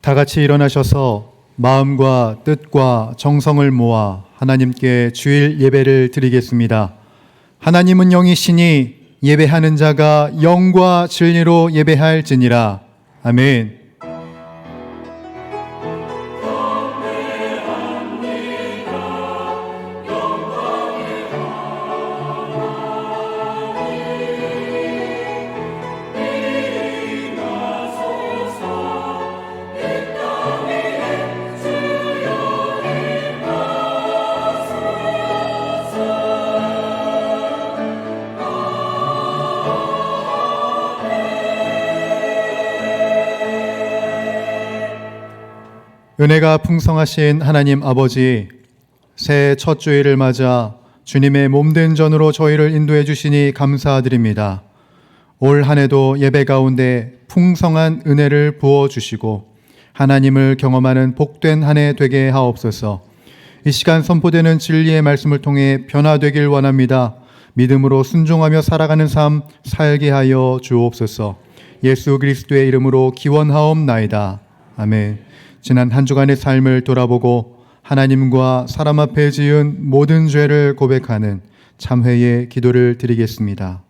다 같이 일어나셔서 마음과 뜻과 정성을 모아 하나님께 주일 예배를 드리겠습니다. 하나님은 영이시니 예배하는 자가 영과 진리로 예배할지니라. 아멘. 은혜가 풍성하신 하나님 아버지, 새해 첫 주일을 맞아 주님의 몸된 전으로 저희를 인도해 주시니 감사드립니다. 올 한 해도 예배 가운데 풍성한 은혜를 부어주시고 하나님을 경험하는 복된 한 해 되게 하옵소서. 이 시간 선포되는 진리의 말씀을 통해 변화되길 원합니다. 믿음으로 순종하며 살아가는 삶 살게 하여 주옵소서. 예수 그리스도의 이름으로 기원하옵나이다. 아멘. 지난 한 주간의 삶을 돌아보고 하나님과 사람 앞에 지은 모든 죄를 고백하는 참회의 기도를 드리겠습니다.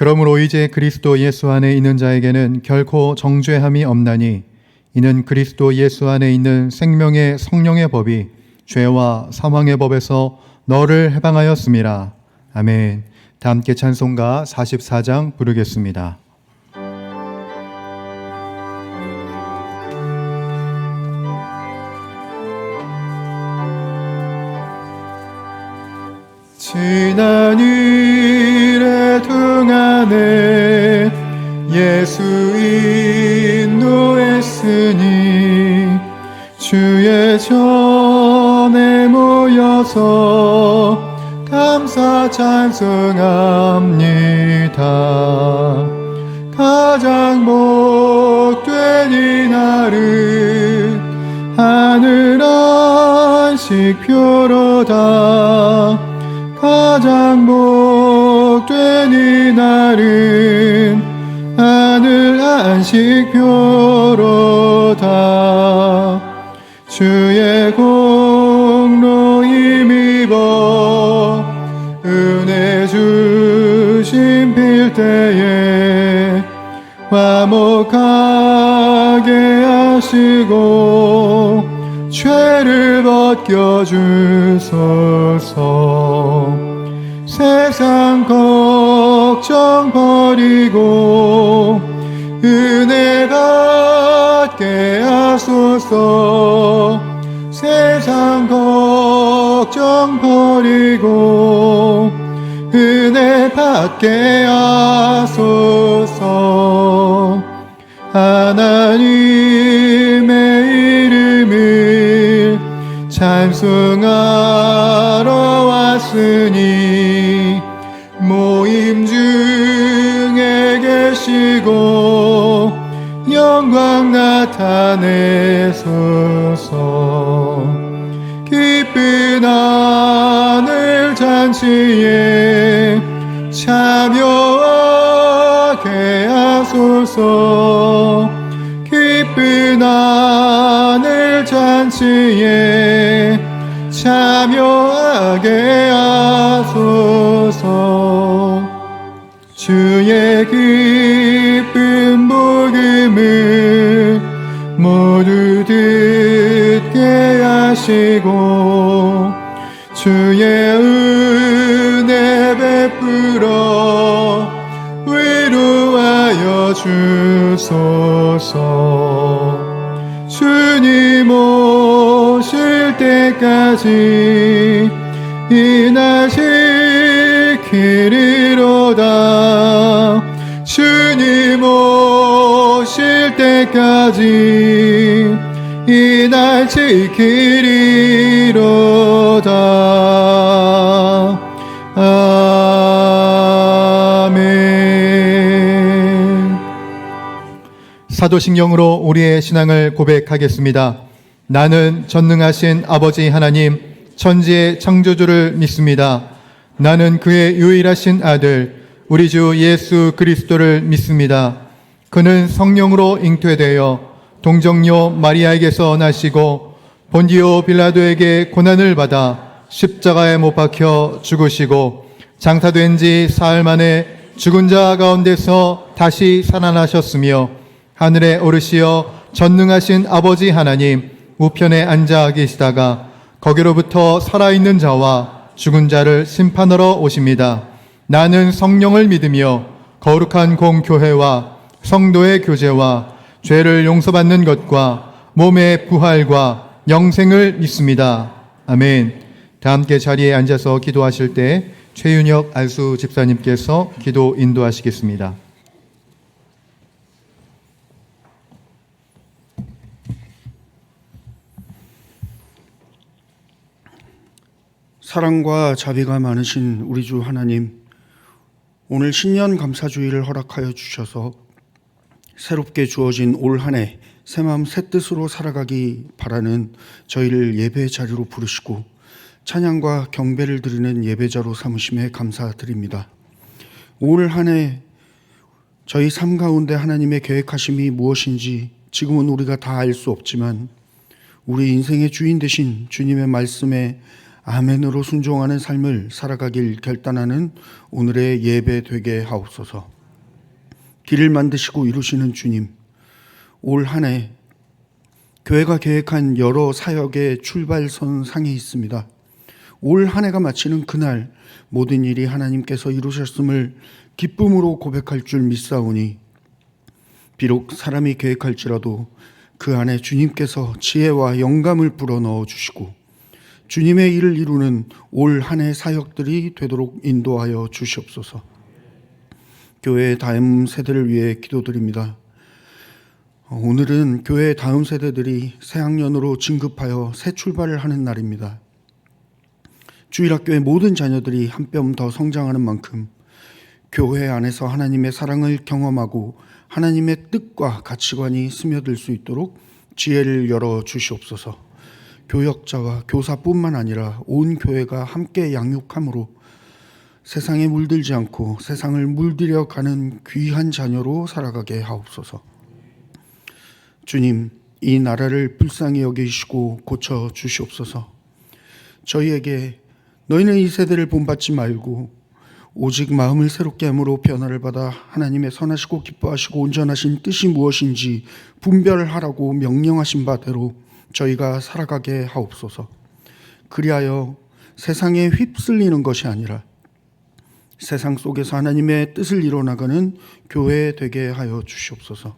그러므로 이제 그리스도 예수 안에 있는 자에게는 결코 정죄함이 없나니 이는 그리스도 예수 안에 있는 생명의 성령의 법이 죄와 사망의 법에서 너를 해방하였음이라. 아멘. 다 함께 찬송가 44장 부르겠습니다. 지난 일에 등한해 예수 인도했으니 주의 전에 모여서 감사 찬송합니다. 가장 복된 이날은 하늘 안식표로다. 가장 복된 이날은 하늘 안식표로다. 주의 공로 힘입어 은혜 주심 필때에 화목하게 하시고 죄를 벗겨주소서. 세상 걱정 버리고 은혜 받게 하소서. 세상 걱정 버리고 은혜 받게 하소서. 하나님의 이름을 찬송하러 왔으니 모임 중에 계시고 영광 나타내소서. 기쁜 하늘 잔치에 참여하게 하소서. 기쁜 기쁜 하늘 잔치에 참여하게 하소서. 주의 기쁜 복음을 모두 듣게 하시고 주의 은혜 베풀어 위로하여 주소서. 주님 오실 때까지 이 날 지키리로다. 주님 오실 때까지 이 날 지키리로다. 아멘. 사도신경으로 우리의 신앙을 고백하겠습니다. 나는 전능하신 아버지 하나님 천지의 창조주를 믿습니다. 나는 그의 유일하신 아들 우리 주 예수 그리스도를 믿습니다. 그는 성령으로 잉태되어 동정녀 마리아에게서 나시고 본디오 빌라도에게 고난을 받아 십자가에 못 박혀 죽으시고 장사된 지 사흘 만에 죽은 자 가운데서 다시 살아나셨으며 하늘에 오르시어 전능하신 아버지 하나님 우편에 앉아 계시다가 거기로부터 살아있는 자와 죽은 자를 심판하러 오십니다. 나는 성령을 믿으며 거룩한 공교회와 성도의 교제와 죄를 용서받는 것과 몸의 부활과 영생을 믿습니다. 아멘. 다 함께 자리에 앉아서 기도하실 때 최윤혁 안수 집사님께서 기도 인도하시겠습니다. 사랑과 자비가 많으신 우리 주 하나님, 오늘 신년 감사주의를 허락하여 주셔서 새롭게 주어진 올 한 해 새마음 새뜻으로 살아가기 바라는 저희를 예배 자리로 부르시고 찬양과 경배를 드리는 예배자로 삼으심에 감사드립니다. 올 한 해 저희 삶 가운데 하나님의 계획하심이 무엇인지 지금은 우리가 다 알 수 없지만 우리 인생의 주인 되신 주님의 말씀에 아멘으로 순종하는 삶을 살아가길 결단하는 오늘의 예배 되게 하옵소서. 길을 만드시고 이루시는 주님, 올 한 해 교회가 계획한 여러 사역의 출발선 상에 있습니다. 올 한 해가 마치는 그날 모든 일이 하나님께서 이루셨음을 기쁨으로 고백할 줄 믿사오니 비록 사람이 계획할지라도 그 안에 주님께서 지혜와 영감을 불어넣어 주시고 주님의 일을 이루는 올 한 해 사역들이 되도록 인도하여 주시옵소서. 교회의 다음 세대를 위해 기도드립니다. 오늘은 교회의 다음 세대들이 새학년으로 진급하여 새 출발을 하는 날입니다. 주일학교의 모든 자녀들이 한 뼘 더 성장하는 만큼 교회 안에서 하나님의 사랑을 경험하고 하나님의 뜻과 가치관이 스며들 수 있도록 지혜를 열어 주시옵소서. 교역자와 교사뿐만 아니라 온 교회가 함께 양육함으로 세상에 물들지 않고 세상을 물들여 가는 귀한 자녀로 살아가게 하옵소서. 주님, 이 나라를 불쌍히 여기시고 고쳐 주시옵소서. 저희에게 너희는 이 세대를 본받지 말고 오직 마음을 새롭게 함으로 변화를 받아 하나님의 선하시고 기뻐하시고 온전하신 뜻이 무엇인지 분별하라고 명령하신 바대로 저희가 살아가게 하옵소서. 그리하여 세상에 휩쓸리는 것이 아니라 세상 속에서 하나님의 뜻을 이뤄나가는 교회 되게 하여 주시옵소서.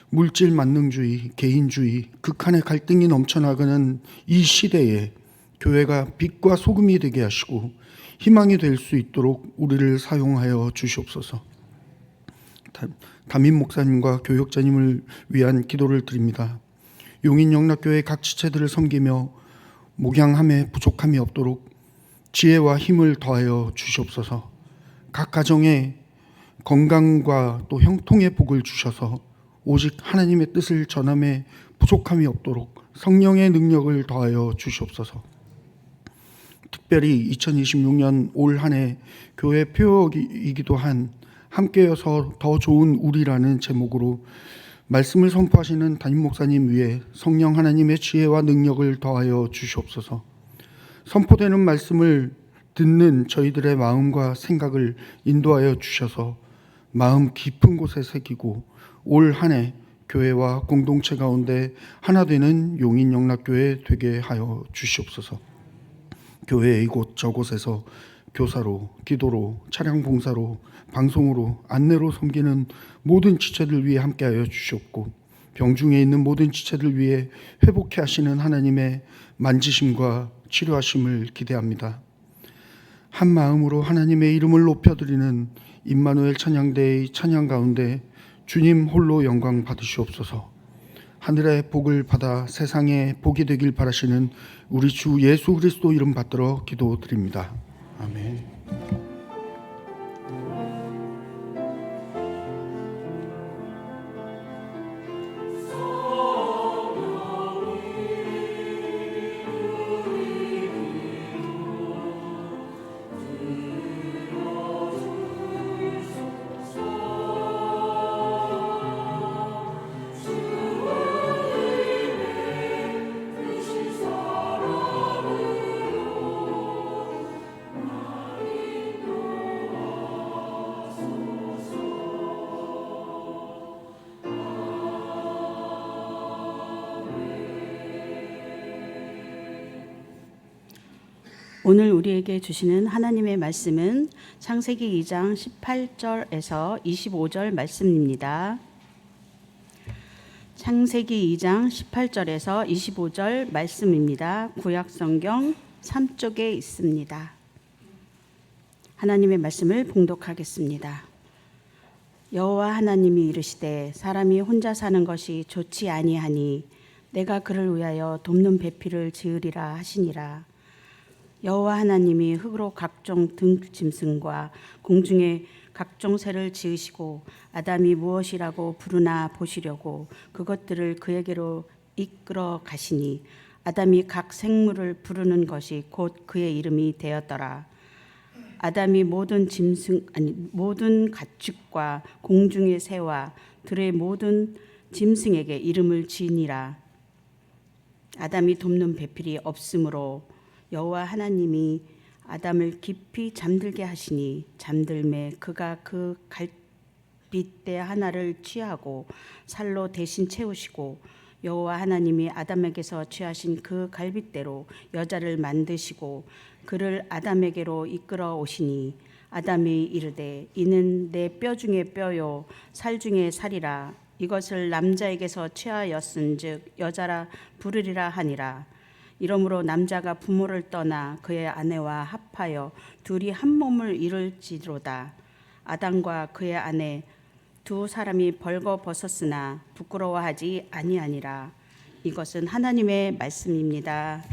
물질 만능주의, 개인주의, 극한의 갈등이 넘쳐나가는 이 시대에 교회가 빛과 소금이 되게 하시고 희망이 될 수 있도록 우리를 사용하여 주시옵소서. 담임 목사님과 교역자님을 위한 기도를 드립니다. 용인영락교회 각 지체들을 섬기며 목양함에 부족함이 없도록 지혜와 힘을 더하여 주시옵소서. 각 가정에 건강과 또 형통의 복을 주셔서 오직 하나님의 뜻을 전함에 부족함이 없도록 성령의 능력을 더하여 주시옵소서. 특별히 2026년 올 한 해 교회 표어이기도 한 함께여서 더 좋은 우리라는 제목으로 말씀을 선포하시는 담임 목사님 위에 성령 하나님의 지혜와 능력을 더하여 주시옵소서. 선포되는 말씀을 듣는 저희들의 마음과 생각을 인도하여 주셔서 마음 깊은 곳에 새기고 올 한 해 교회와 공동체 가운데 하나 되는 용인영락교회 되게 하여 주시옵소서. 교회 이곳 저곳에서 교사로, 기도로, 차량 봉사로, 방송으로, 안내로 섬기는 모든 지체들 위해 함께하여 주시옵고 병중에 있는 모든 지체들 위해 회복해 하시는 하나님의 만지심과 치료하심을 기대합니다. 한 마음으로 하나님의 이름을 높여드리는 임마누엘 찬양대의 찬양 가운데 주님 홀로 영광 받으시옵소서. 하늘의 복을 받아 세상에 복이 되길 바라시는 우리 주 예수 그리스도 이름 받들어 기도드립니다. 아멘. 오늘 우리에게 주시는 하나님의 말씀은 창세기 2장 18절에서 25절 말씀입니다. 창세기 2장 18절에서 25절 말씀입니다. 구약성경 3쪽에 있습니다. 하나님의 말씀을 봉독하겠습니다. 여호와 하나님이 이르시되 사람이 혼자 사는 것이 좋지 아니하니 내가 그를 위하여 돕는 배필을 지으리라 하시니라. 여호와 하나님이 흙으로 각종 등짐승과 공중에 각종 새를 지으시고 아담이 무엇이라고 부르나 보시려고 그것들을 그에게로 이끌어 가시니 아담이 각 생물을 부르는 것이 곧 그의 이름이 되었더라. 아담이 모든 가축과 공중의 새와 들의 모든 짐승에게 이름을 지으니라. 아담이 돕는 배필이 없으므로 여호와 하나님이 아담을 깊이 잠들게 하시니 잠들매 그가 그 갈빗대 하나를 취하고 살로 대신 채우시고 여호와 하나님이 아담에게서 취하신 그 갈빗대로 여자를 만드시고 그를 아담에게로 이끌어 오시니 아담이 이르되 이는 내 뼈 중에 뼈요 살 중에 살이라. 이것을 남자에게서 취하였은즉 여자라 부르리라 하니라. 이러므로 남자가 부모를 떠나 그의 아내와 합하여 둘이 한 몸을 이룰지로다. 아담과 그의 아내 두 사람이 벌거벗었으나 부끄러워하지 아니하니라. 이것은 하나님의 말씀입니다.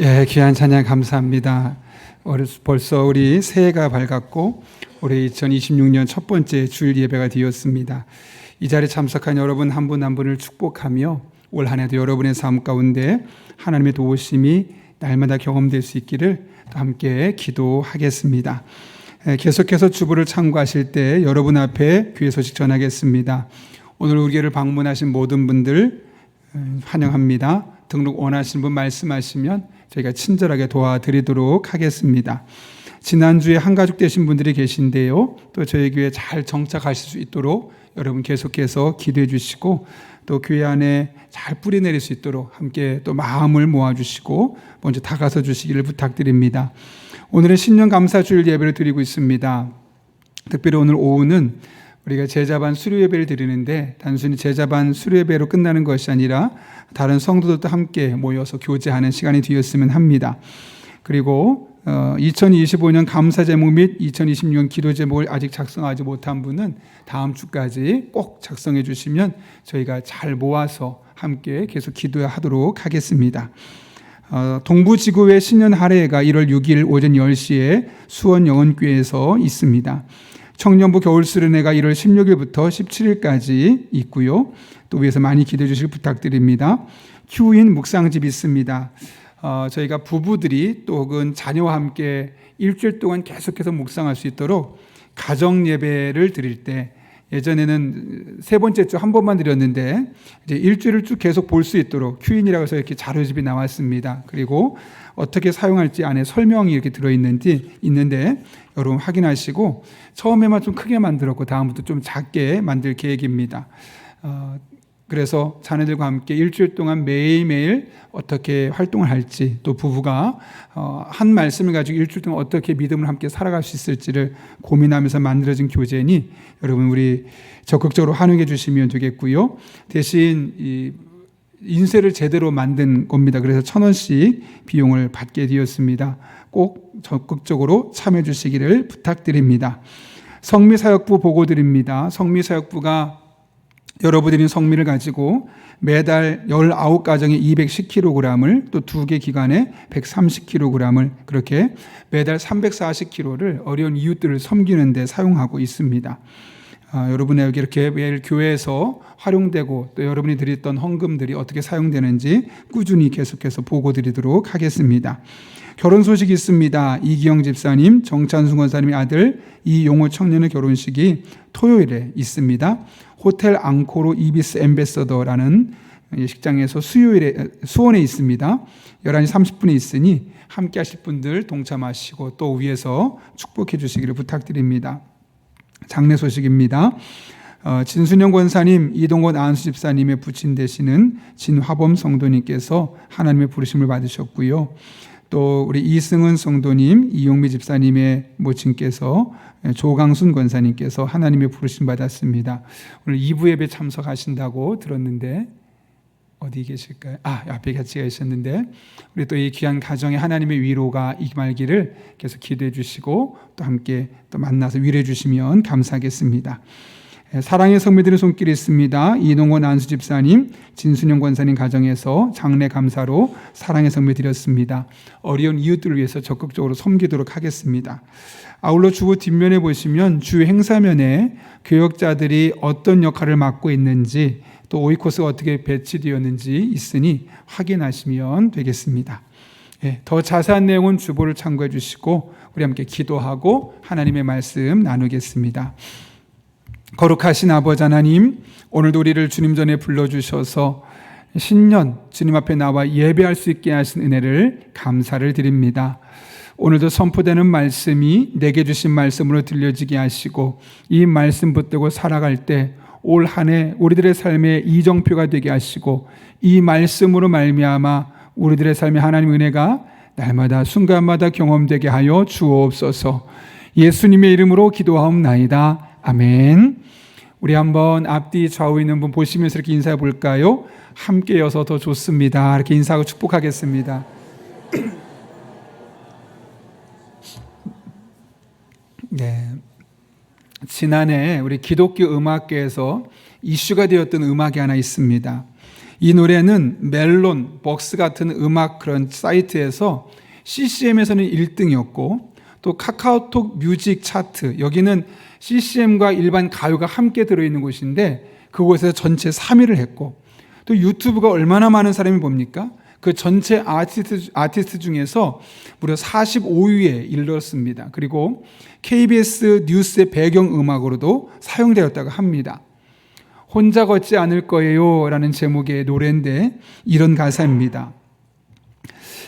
예, 귀한 찬양 감사합니다. 벌써 우리 새해가 밝았고 올해 2026년 첫 번째 주일 예배가 되었습니다. 이 자리에 참석한 여러분 한 분 한 분을 축복하며 올 한 해도 여러분의 삶 가운데 하나님의 도우심이 날마다 경험될 수 있기를 함께 기도하겠습니다. 계속해서 주보를 참고하실 때 여러분 앞에 귀의 소식 전하겠습니다. 오늘 우리 교회를 방문하신 모든 분들 환영합니다. 등록 원하시는 분 말씀하시면 저희가 친절하게 도와드리도록 하겠습니다. 지난주에 한가족 되신 분들이 계신데요. 또 저희 교회에 잘 정착하실 수 있도록 여러분 계속해서 기도해 주시고 또 교회 안에 잘 뿌리 내릴 수 있도록 함께 또 마음을 모아주시고 먼저 다가서 주시기를 부탁드립니다. 오늘은 신년 감사주일 예배를 드리고 있습니다. 특별히 오늘 오후는 우리가 제자반 수료 예배를 드리는데 단순히 제자반 수료 예배로 끝나는 것이 아니라 다른 성도들도 함께 모여서 교제하는 시간이 되었으면 합니다. 그리고 2025년 감사 제목 및 2026년 기도 제목을 아직 작성하지 못한 분은 다음 주까지 꼭 작성해 주시면 저희가 잘 모아서 함께 계속 기도하도록 하겠습니다. 동부지구의 신년 할애가 1월 6일 오전 10시에 수원 영원교회에서 있습니다. 청년부 겨울수련회가 1월 16일부터 17일까지 있고요. 또 위에서 많이 기도해 주실 부탁드립니다. 휴인 묵상집이 있습니다. 저희가 부부들이 또 혹은 자녀와 함께 일주일 동안 계속해서 묵상할 수 있도록 가정 예배를 드릴 때 예전에는 세 번째 주 한 번만 드렸는데 이제 일주일을 쭉 계속 볼 수 있도록 휴인이라고 해서 이렇게 자료집이 나왔습니다. 그리고 어떻게 사용할지 안에 설명이 이렇게 있는데 여러분 확인하시고 처음에만 좀 크게 만들었고 다음부터 좀 작게 만들 계획입니다. 그래서 자녀들과 함께 일주일 동안 매일매일 어떻게 활동을 할지 또 부부가 한 말씀을 가지고 일주일 동안 어떻게 믿음을 함께 살아갈 수 있을지를 고민하면서 만들어진 교재니 여러분 우리 적극적으로 활용해 주시면 되겠고요. 대신 이 인쇄를 제대로 만든 겁니다. 그래서 1,000원씩 비용을 받게 되었습니다. 꼭 적극적으로 참여해 주시기를 부탁드립니다. 성미사역부 보고 드립니다. 성미사역부가 여러분들이 성미를 가지고 매달 19가정에 210kg을 또 2개 기관에 130kg을 그렇게 매달 340kg를 어려운 이웃들을 섬기는 데 사용하고 있습니다. 여러분에게 이렇게 매일 교회에서 활용되고 또 여러분이 드렸던 헌금들이 어떻게 사용되는지 꾸준히 계속해서 보고 드리도록 하겠습니다. 결혼 소식이 있습니다. 이기영 집사님, 정찬순 권사님의 아들 이용호 청년의 결혼식이 토요일에 있습니다. 호텔 앙코르 이비스 엠베서더라는 식장에서 수원에 있습니다. 11시 30분에 있으니 함께 하실 분들 동참하시고 또 위에서 축복해 주시기를 부탁드립니다. 장례 소식입니다. 진순영 권사님, 이동건 안수 집사님의 부친 되시는 진화범 성도님께서 하나님의 부르심을 받으셨고요. 또 우리 이승은 성도님, 이용미 집사님의 모친께서 조강순 권사님께서 하나님의 부르심 받았습니다. 오늘 2부 예배 참석하신다고 들었는데 어디 계실까요? 앞에 같이 계셨는데 우리 또 이 귀한 가정에 하나님의 위로가 임하기를 계속 기도해 주시고 또 함께 또 만나서 위로해 주시면 감사하겠습니다. 사랑의 성미들의 손길이 있습니다. 이동원 안수 집사님, 진순영 권사님 가정에서 장례 감사로 사랑의 성미 드렸습니다. 어려운 이웃들을 위해서 적극적으로 섬기도록 하겠습니다. 아울러 주보 뒷면에 보시면 주 행사면에 교역자들이 어떤 역할을 맡고 있는지 또 오이코스가 어떻게 배치되었는지 있으니 확인하시면 되겠습니다. 더 자세한 내용은 주보를 참고해 주시고 우리 함께 기도하고 하나님의 말씀 나누겠습니다. 거룩하신 아버지 하나님, 오늘도 우리를 주님 전에 불러주셔서 신년 주님 앞에 나와 예배할 수 있게 하신 은혜를 감사를 드립니다. 오늘도 선포되는 말씀이 내게 주신 말씀으로 들려지게 하시고 이 말씀 붙들고 살아갈 때 올 한 해 우리들의 삶의 이정표가 되게 하시고 이 말씀으로 말미암아 우리들의 삶의 하나님 은혜가 날마다 순간마다 경험되게 하여 주옵소서. 예수님의 이름으로 기도하옵나이다. 아멘. 우리 한번 앞뒤 좌우 있는 분 보시면서 이렇게 인사해 볼까요? 함께여서 더 좋습니다. 이렇게 인사하고 축복하겠습니다. 네. 지난해 우리 기독교 음악계에서 이슈가 되었던 음악이 하나 있습니다. 이 노래는 멜론, 벅스 같은 음악 그런 사이트에서 CCM에서는 1등이었고 또 카카오톡 뮤직 차트, 여기는 CCM과 일반 가요가 함께 들어있는 곳인데 그곳에서 전체 3위를 했고, 또 유튜브가 얼마나 많은 사람이 봅니까? 그 전체 아티스트 중에서 무려 45위에 이르렀습니다. 그리고 KBS 뉴스의 배경음악으로도 사용되었다고 합니다. 혼자 걷지 않을 거예요 라는 제목의 노래인데 이런 가사입니다.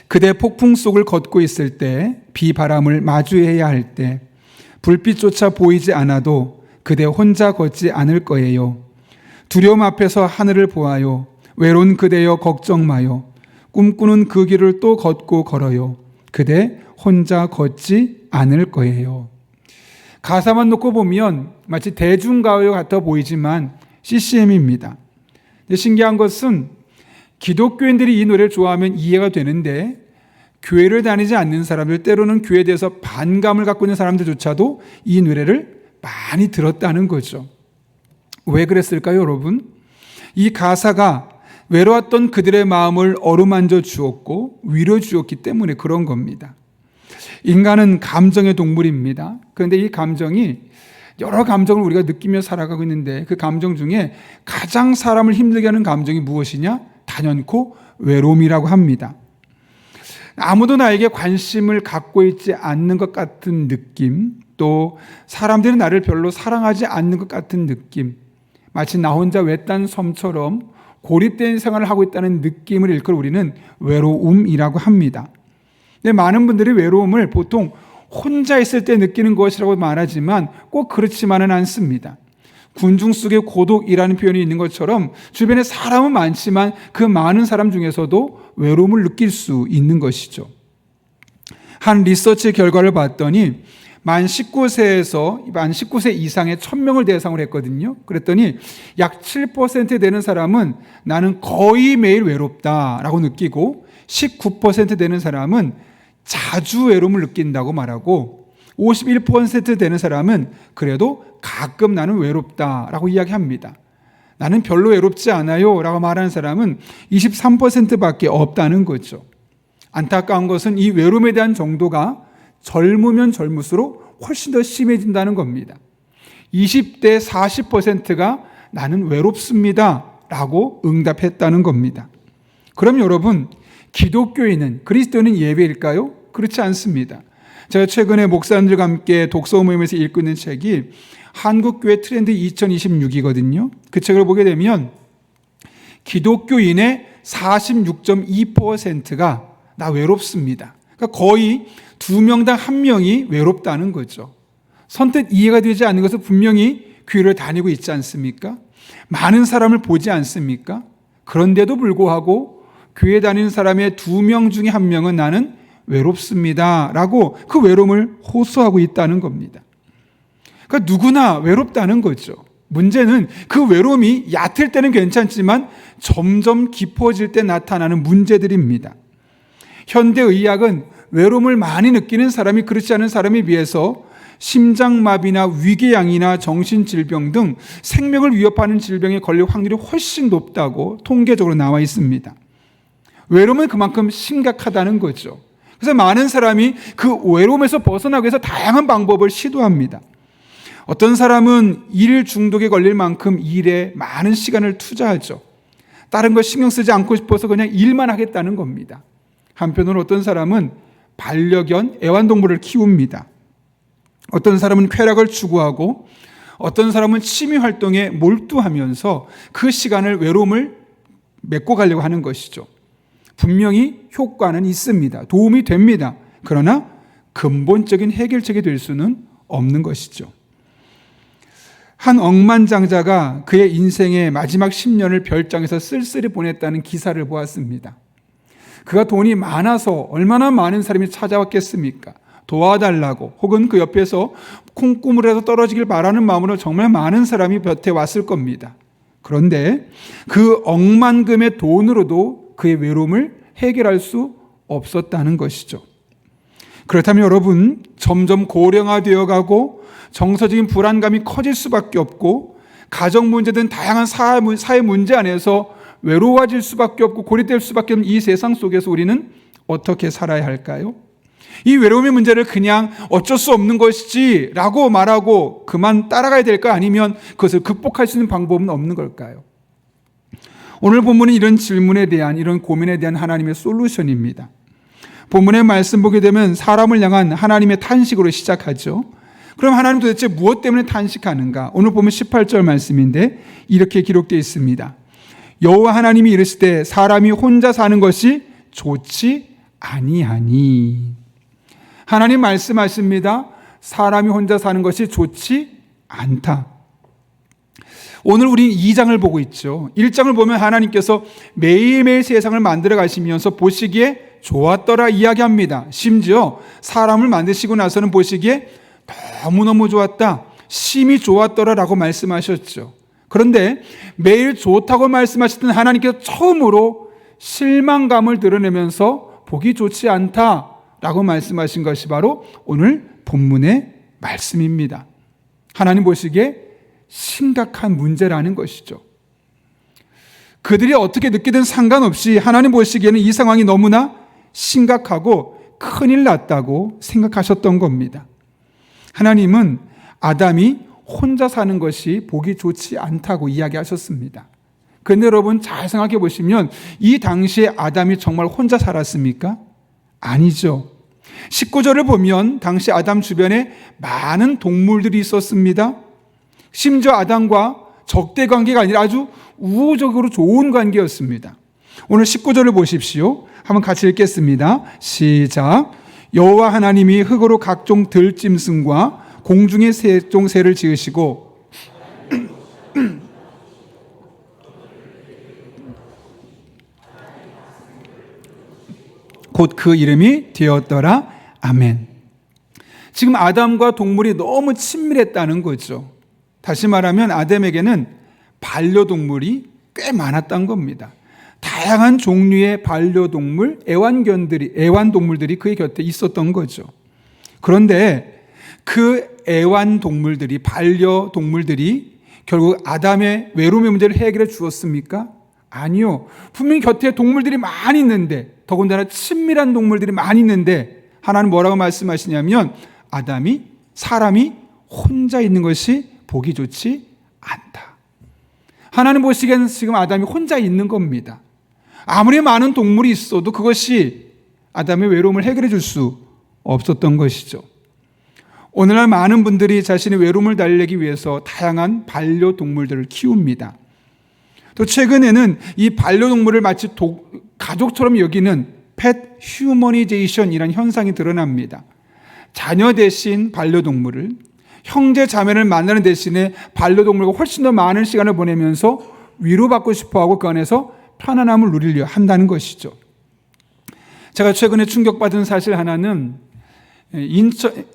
그대 폭풍 속을 걷고 있을 때, 비바람을 마주해야 할 때, 불빛조차 보이지 않아도 그대 혼자 걷지 않을 거예요. 두려움 앞에서 하늘을 보아요. 외로운 그대여 걱정 마요. 꿈꾸는 그 길을 또 걷고 걸어요. 그대 혼자 걷지 않을 거예요. 가사만 놓고 보면 마치 대중가요 같아 보이지만 CCM입니다. 신기한 것은 기독교인들이 이 노래를 좋아하면 이해가 되는데 교회를 다니지 않는 사람들, 때로는 교회에 대해서 반감을 갖고 있는 사람들조차도 이 노래를 많이 들었다는 거죠. 왜 그랬을까요, 여러분? 이 가사가 외로웠던 그들의 마음을 어루만져 주었고 위로 주었기 때문에 그런 겁니다. 인간은 감정의 동물입니다. 그런데 이 감정이, 여러 감정을 우리가 느끼며 살아가고 있는데 그 감정 중에 가장 사람을 힘들게 하는 감정이 무엇이냐? 단연코 외로움이라고 합니다. 아무도 나에게 관심을 갖고 있지 않는 것 같은 느낌, 또 사람들이 나를 별로 사랑하지 않는 것 같은 느낌, 마치 나 혼자 외딴 섬처럼 고립된 생활을 하고 있다는 느낌을 일컬어 우리는 외로움이라고 합니다. 근데 많은 분들이 외로움을 보통 혼자 있을 때 느끼는 것이라고 말하지만 꼭 그렇지만은 않습니다. 군중 속에 고독이라는 표현이 있는 것처럼 주변에 사람은 많지만 그 많은 사람 중에서도 외로움을 느낄 수 있는 것이죠. 한 리서치 결과를 봤더니 만 19세 이상의 1000명을 대상으로 했거든요. 그랬더니 약 7% 되는 사람은 나는 거의 매일 외롭다라고 느끼고, 19% 되는 사람은 자주 외로움을 느낀다고 말하고, 51% 되는 사람은 그래도 가끔 나는 외롭다라고 이야기합니다. 나는 별로 외롭지 않아요 라고 말하는 사람은 23%밖에 없다는 거죠. 안타까운 것은 이 외로움에 대한 정도가 젊으면 젊을수록 훨씬 더 심해진다는 겁니다. 20대 40%가 나는 외롭습니다 라고 응답했다는 겁니다. 그럼 여러분, 기독교인은, 그리스도인은 예외일까요? 그렇지 않습니다. 제가 최근에 목사님들과 함께 독서 모임에서 읽고 있는 책이 한국교회 트렌드 2026이거든요. 그 책을 보게 되면 기독교인의 46.2%가 나 외롭습니다. 그러니까 거의 2명당 1명이 외롭다는 거죠. 선뜻 이해가 되지 않는 것은 분명히 교회를 다니고 있지 않습니까? 많은 사람을 보지 않습니까? 그런데도 불구하고 교회 다니는 사람의 2명 중에 1명은 나는 외롭습니다 라고 그 외로움을 호소하고 있다는 겁니다. 그러니까 누구나 외롭다는 거죠. 문제는 그 외로움이 얕을 때는 괜찮지만 점점 깊어질 때 나타나는 문제들입니다. 현대의학은 외로움을 많이 느끼는 사람이 그렇지 않은 사람에 비해서 심장마비나 위궤양이나 정신질병 등 생명을 위협하는 질병에 걸릴 확률이 훨씬 높다고 통계적으로 나와 있습니다. 외로움은 그만큼 심각하다는 거죠. 그래서 많은 사람이 그 외로움에서 벗어나기 위해서 다양한 방법을 시도합니다. 어떤 사람은 일 중독에 걸릴 만큼 일에 많은 시간을 투자하죠. 다른 거 신경 쓰지 않고 싶어서 그냥 일만 하겠다는 겁니다. 한편으로 어떤 사람은 반려견, 애완동물을 키웁니다. 어떤 사람은 쾌락을 추구하고, 어떤 사람은 취미활동에 몰두하면서 그 시간을, 외로움을 메꿔 가려고 하는 것이죠. 분명히 효과는 있습니다. 도움이 됩니다. 그러나 근본적인 해결책이 될 수는 없는 것이죠. 한 억만장자가 그의 인생의 마지막 10년을 별장에서 쓸쓸히 보냈다는 기사를 보았습니다. 그가 돈이 많아서 얼마나 많은 사람이 찾아왔겠습니까? 도와달라고, 혹은 그 옆에서 콩고물에서 떨어지길 바라는 마음으로 정말 많은 사람이 곁에 왔을 겁니다. 그런데 그 억만금의 돈으로도 그의 외로움을 해결할 수 없었다는 것이죠. 그렇다면 여러분, 점점 고령화되어 가고 정서적인 불안감이 커질 수밖에 없고, 가정 문제든 다양한 사회 문제 안에서 외로워질 수밖에 없고 고립될 수밖에 없는 이 세상 속에서 우리는 어떻게 살아야 할까요? 이 외로움의 문제를 그냥 어쩔 수 없는 것이지 라고 말하고 그만 따라가야 될까? 아니면 그것을 극복할 수 있는 방법은 없는 걸까요? 오늘 본문은 이런 질문에 대한, 이런 고민에 대한 하나님의 솔루션입니다. 본문의 말씀 보게 되면 사람을 향한 하나님의 탄식으로 시작하죠. 그럼 하나님 도대체 무엇 때문에 탄식하는가? 오늘 보면 18절 말씀인데 이렇게 기록되어 있습니다. 여호와 하나님이 이르시되 사람이 혼자 사는 것이 좋지 아니하니. 하나님 말씀하십니다. 사람이 혼자 사는 것이 좋지 않다. 오늘 우리 2장을 보고 있죠. 1장을 보면 하나님께서 매일매일 세상을 만들어 가시면서 보시기에 좋았더라 이야기합니다. 심지어 사람을 만드시고 나서는 보시기에 너무너무 좋았다, 심히 좋았더라 라고 말씀하셨죠. 그런데 매일 좋다고 말씀하셨던 하나님께서 처음으로 실망감을 드러내면서 보기 좋지 않다 라고 말씀하신 것이 바로 오늘 본문의 말씀입니다. 하나님 보시기에 심각한 문제라는 것이죠. 그들이 어떻게 느끼든 상관없이 하나님 보시기에는 이 상황이 너무나 심각하고 큰일 났다고 생각하셨던 겁니다. 하나님은 아담이 혼자 사는 것이 보기 좋지 않다고 이야기하셨습니다. 그런데 여러분 잘 생각해 보시면 이 당시에 아담이 정말 혼자 살았습니까? 아니죠. 19절을 보면 당시 아담 주변에 많은 동물들이 있었습니다. 심지어 아담과 적대 관계가 아니라 아주 우호적으로 좋은 관계였습니다. 오늘 19절을 보십시오. 한번 같이 읽겠습니다. 시작. 여호와 하나님이 흙으로 각종 들짐승과 공중의 새종 새를 지으시고 곧 그 이름이 되었더라. 아멘. 지금 아담과 동물이 너무 친밀했다는 거죠. 다시 말하면 아담에게는 반려동물이 꽤 많았던 겁니다. 다양한 종류의 반려동물, 애완동물들이 그의 곁에 있었던 거죠. 그런데 그 애완동물들이, 반려동물들이 결국 아담의 외로움의 문제를 해결해 주었습니까? 아니요. 분명히 곁에 동물들이 많이 있는데, 더군다나 친밀한 동물들이 많이 있는데 하나님 뭐라고 말씀하시냐면 사람이 혼자 있는 것이 보기 좋지 않다. 하나님 보시기에는 지금 아담이 혼자 있는 겁니다. 아무리 많은 동물이 있어도 그것이 아담의 외로움을 해결해 줄 수 없었던 것이죠. 오늘날 많은 분들이 자신의 외로움을 달래기 위해서 다양한 반려동물들을 키웁니다. 또 최근에는 이 반려동물을 마치 가족처럼 여기는 펫 휴머니제이션이라는 현상이 드러납니다. 자녀 대신 반려동물을, 형제 자매를 만나는 대신에 반려동물과 훨씬 더 많은 시간을 보내면서 위로받고 싶어하고 그 안에서 편안함을 누리려 한다는 것이죠. 제가 최근에 충격받은 사실 하나는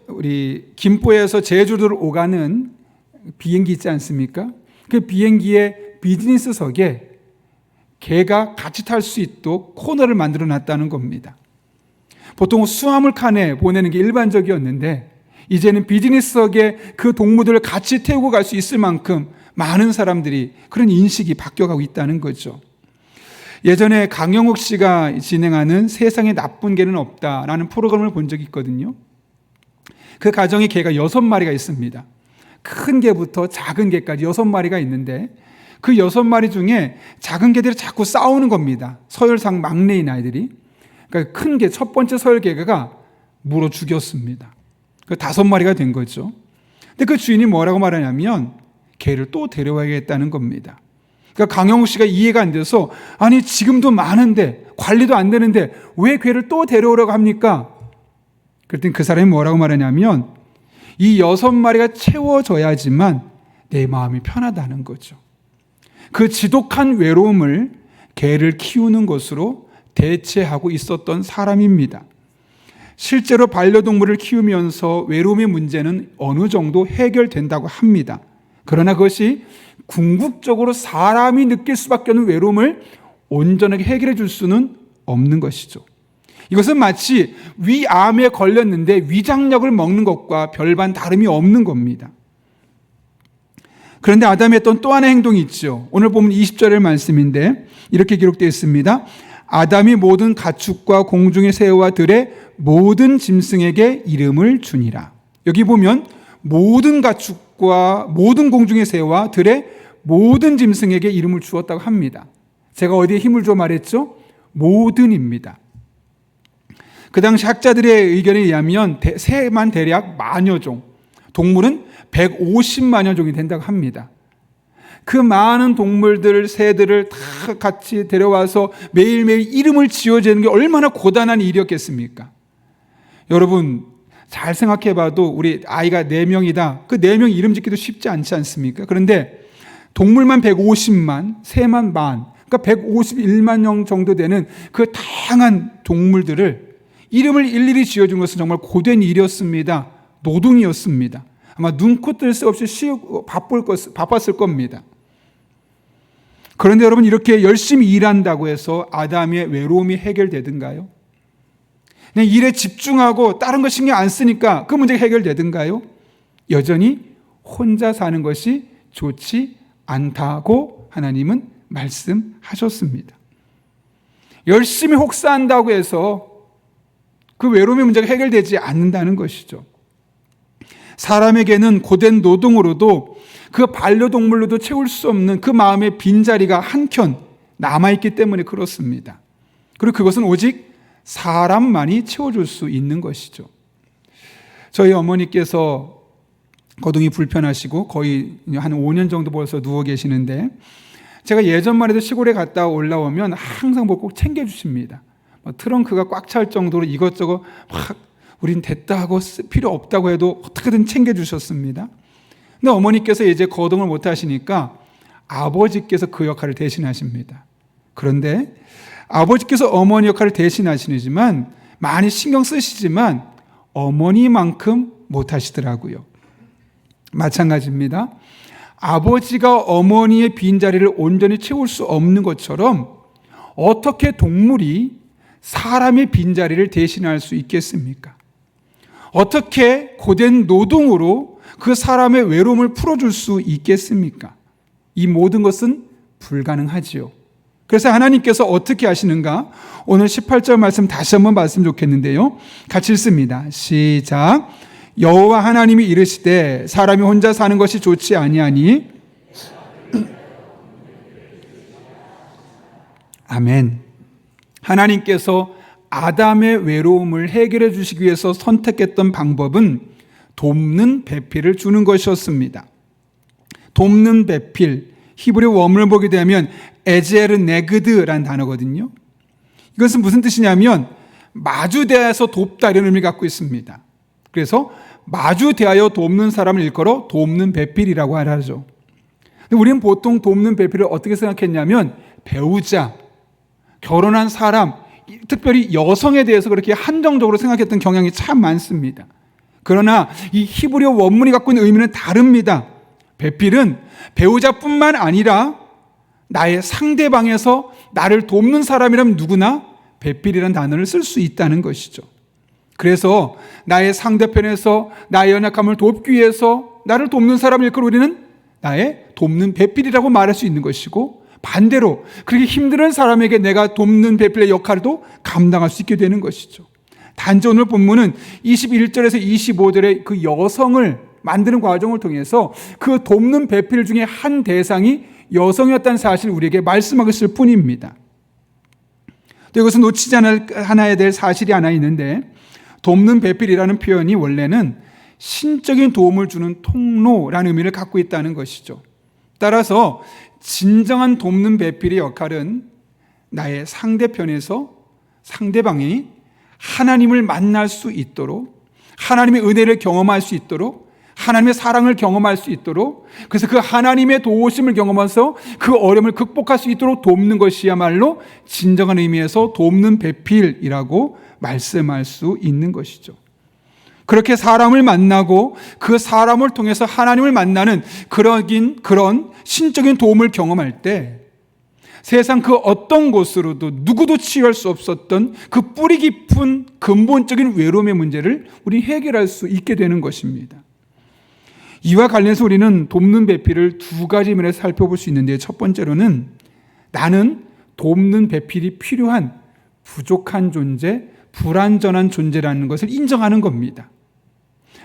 우리 김포에서 제주도를 오가는 비행기 있지 않습니까? 그 비행기의 비즈니스석에 개가 같이 탈 수 있도록 코너를 만들어 놨다는 겁니다. 보통 수화물 칸에 보내는 게 일반적이었는데 이제는 비즈니스석에 그 동물들을 같이 태우고 갈 수 있을 만큼 많은 사람들이 그런 인식이 바뀌어가고 있다는 거죠. 예전에 강영욱 씨가 진행하는 세상에 나쁜 개는 없다라는 프로그램을 본 적이 있거든요. 그 가정에 개가 6마리가 있습니다. 큰 개부터 작은 개까지 6마리가 있는데 그 6마리 중에 작은 개들이 자꾸 싸우는 겁니다. 서열상 막내인 아이들이. 그러니까 큰 개, 첫 번째 서열 개가 물어 죽였습니다. 그 5마리가 된 거죠. 근데 그 주인이 뭐라고 말하냐면 개를 또 데려와야겠다는 겁니다. 그러니까 강영욱 씨가 이해가 안 돼서 아니 지금도 많은데 관리도 안 되는데 왜 개를 또 데려오라고 합니까? 그랬더니 그 사람이 뭐라고 말하냐면 이 6마리가 채워져야지만 내 마음이 편하다는 거죠. 그 지독한 외로움을 개를 키우는 것으로 대체하고 있었던 사람입니다. 실제로 반려동물을 키우면서 외로움의 문제는 어느 정도 해결된다고 합니다. 그러나 그것이 궁극적으로 사람이 느낄 수밖에 없는 외로움을 온전하게 해결해 줄 수는 없는 것이죠. 이것은 마치 위암에 걸렸는데 위장약을 먹는 것과 별반 다름이 없는 겁니다. 그런데 아담이 했던 또 하나의 행동이 있죠. 오늘 보면 20절의 말씀인데 이렇게 기록되어 있습니다. 아담이 모든 가축과 공중의 새와 들의 모든 짐승에게 이름을 주니라. 여기 보면 모든 가축과 모든 공중의 새와 들의 모든 짐승에게 이름을 주었다고 합니다. 제가 어디에 힘을 줘 말했죠? 모든입니다. 그 당시 학자들의 의견에 의하면 새만 대략 만여 종, 동물은 150만여 종이 된다고 합니다. 그 많은 동물들, 새들을 다 같이 데려와서 매일매일 이름을 지어주는 게 얼마나 고단한 일이었겠습니까? 여러분 잘 생각해 봐도 우리 아이가 4명이다. 그 4명 이름 짓기도 쉽지 않지 않습니까? 그런데 동물만 150만, 새만 만, 그러니까 151만 명 정도 되는 그 다양한 동물들을 이름을 일일이 지어준 것은 정말 고된 일이었습니다. 노동이었습니다. 아마 눈코 뜰 새 없이 바빴을 겁니다. 그런데 여러분 이렇게 열심히 일한다고 해서 아담의 외로움이 해결되든가요? 그냥 일에 집중하고 다른 거 신경 안 쓰니까 그 문제가 해결되든가요? 여전히 혼자 사는 것이 좋지 않다고 하나님은 말씀하셨습니다. 열심히 혹사한다고 해서 그 외로움의 문제가 해결되지 않는다는 것이죠. 사람에게는 고된 노동으로도 그 반려동물로도 채울 수 없는 그 마음의 빈자리가 한켠 남아있기 때문에 그렇습니다. 그리고 그것은 오직 사람만이 채워줄 수 있는 것이죠. 저희 어머니께서 거동이 불편하시고 거의 한 5년 정도 벌써 누워 계시는데 제가 예전만 해도 시골에 갔다 올라오면 항상 뭘 꼭 챙겨주십니다. 트렁크가 꽉 찰 정도로 이것저것 막 우린 됐다 하고 필요 없다고 해도 어떻게든 챙겨주셨습니다. 근데 어머니께서 이제 거동을 못 하시니까 아버지께서 그 역할을 대신하십니다. 그런데 아버지께서 어머니 역할을 대신하시지만 많이 신경 쓰시지만 어머니만큼 못 하시더라고요. 마찬가지입니다. 아버지가 어머니의 빈자리를 온전히 채울 수 없는 것처럼 어떻게 동물이 사람의 빈자리를 대신할 수 있겠습니까? 어떻게 고된 노동으로 그 사람의 외로움을 풀어줄 수 있겠습니까? 이 모든 것은 불가능하지요. 그래서 하나님께서 어떻게 하시는가? 오늘 18절 말씀 다시 한번 봤으면 좋겠는데요. 같이 읽습니다. 시작. 여호와 하나님이 이르시되 사람이 혼자 사는 것이 좋지 아니하니 아멘. 하나님께서 아담의 외로움을 해결해 주시기 위해서 선택했던 방법은 돕는 배필을 주는 것이었습니다. 돕는 배필, 히브리 원문을 보게 되면 에제르네그드라는 단어거든요. 이것은 무슨 뜻이냐면 마주대하여서 돕다 이런 의미를 갖고 있습니다. 그래서 마주대하여 돕는 사람을 일컬어 돕는 배필이라고 하죠. 근데 우리는 보통 돕는 배필을 어떻게 생각했냐면 배우자, 결혼한 사람, 특별히 여성에 대해서 그렇게 한정적으로 생각했던 경향이 참 많습니다. 그러나 이 히브리어 원문이 갖고 있는 의미는 다릅니다. 배필은 배우자뿐만 아니라 나의 상대방에서 나를 돕는 사람이라면 누구나 배필이라는 단어를 쓸 수 있다는 것이죠. 그래서 나의 상대편에서 나의 연약함을 돕기 위해서 나를 돕는 사람을 일컬어 우리는 나의 돕는 배필이라고 말할 수 있는 것이고, 반대로 그렇게 힘든 사람에게 내가 돕는 배필의 역할도 감당할 수 있게 되는 것이죠. 단지 오늘 본문은 21절에서 25절의 그 여성을 만드는 과정을 통해서 그 돕는 배필 중에 한 대상이 여성이었다는 사실을 우리에게 말씀하고 있을 뿐입니다. 또 이것은 놓치지 않아야 될 사실이 하나 있는데, 돕는 배필이라는 표현이 원래는 신적인 도움을 주는 통로라는 의미를 갖고 있다는 것이죠. 따라서 진정한 돕는 배필의 역할은 나의 상대편에서 상대방이 하나님을 만날 수 있도록, 하나님의 은혜를 경험할 수 있도록, 하나님의 사랑을 경험할 수 있도록, 그래서 그 하나님의 도우심을 경험해서 그 어려움을 극복할 수 있도록 돕는 것이야말로 진정한 의미에서 돕는 배필이라고 말씀할 수 있는 것이죠. 그렇게 사람을 만나고 그 사람을 통해서 하나님을 만나는 그런 신적인 도움을 경험할 때 세상 그 어떤 곳으로도 누구도 치유할 수 없었던 그 뿌리 깊은 근본적인 외로움의 문제를 우리 해결할 수 있게 되는 것입니다. 이와 관련해서 우리는 돕는 배필을 두 가지 면에서 살펴볼 수 있는데, 첫 번째로는 나는 돕는 배필이 필요한 부족한 존재, 불완전한 존재라는 것을 인정하는 겁니다.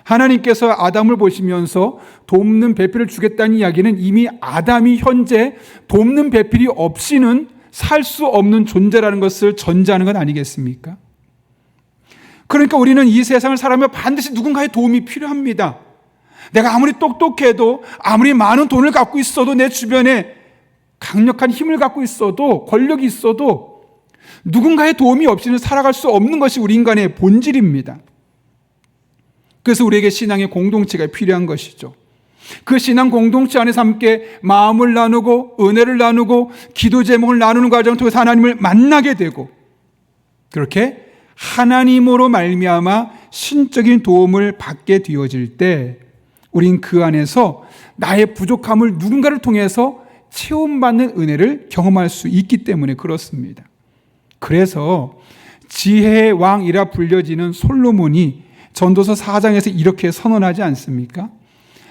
하나님께서 아담을 보시면서 돕는 배필을 주겠다는 이야기는 이미 아담이 현재 돕는 배필이 없이는 살 수 없는 존재라는 것을 전제하는 것 아니겠습니까? 그러니까 우리는 이 세상을 살아가며 반드시 누군가의 도움이 필요합니다. 내가 아무리 똑똑해도, 아무리 많은 돈을 갖고 있어도, 내 주변에 강력한 힘을 갖고 있어도, 권력이 있어도 누군가의 도움이 없이는 살아갈 수 없는 것이 우리 인간의 본질입니다. 그래서 우리에게 신앙의 공동체가 필요한 것이죠. 그 신앙 공동체 안에서 함께 마음을 나누고 은혜를 나누고 기도 제목을 나누는 과정을 통해서 하나님을 만나게 되고, 그렇게 하나님으로 말미암아 신적인 도움을 받게 되어질 때 우린 그 안에서 나의 부족함을 누군가를 통해서 체험받는 은혜를 경험할 수 있기 때문에 그렇습니다. 그래서 지혜의 왕이라 불려지는 솔로몬이 전도서 4장에서 이렇게 선언하지 않습니까?